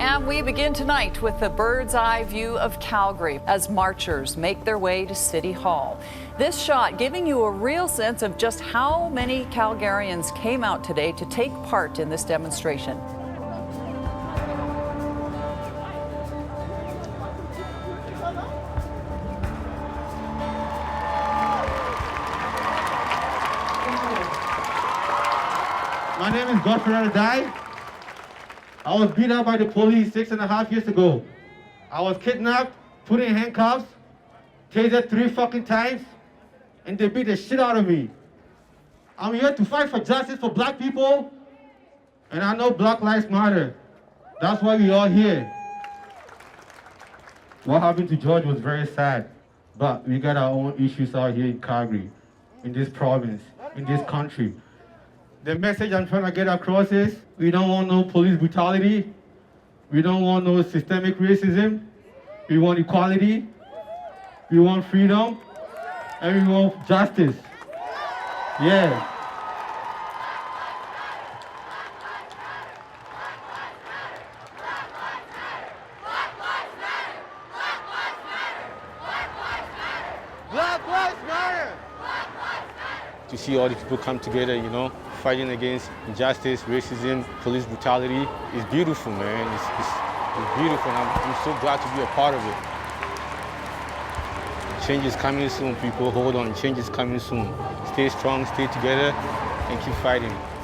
And we begin tonight with the bird's eye view of Calgary as marchers make their way to City Hall. This shot giving you a real sense of just how many Calgarians came out today to take part in this demonstration. My name is Godfrey Adai. I was beat up by the police 6.5 years ago. I was kidnapped, put in handcuffs, tasered 3 fucking times, and they beat the shit out of me. I'm here to fight for justice for black people, and I know Black Lives Matter. That's why we are here. What happened to George was very sad, but we got our own issues out here in Calgary, in this province, in this country. The message I'm trying to get across is we don't want no police brutality. We don't want no systemic racism. We want equality. We want freedom. And we want justice. Yeah. Black Lives Matter! To see all these people come together, fighting against injustice, racism, police brutality, is beautiful, man. It's beautiful, and I'm so glad to be a part of it. Change is coming soon, people. Hold on, change is coming soon. Stay strong, stay together, and keep fighting.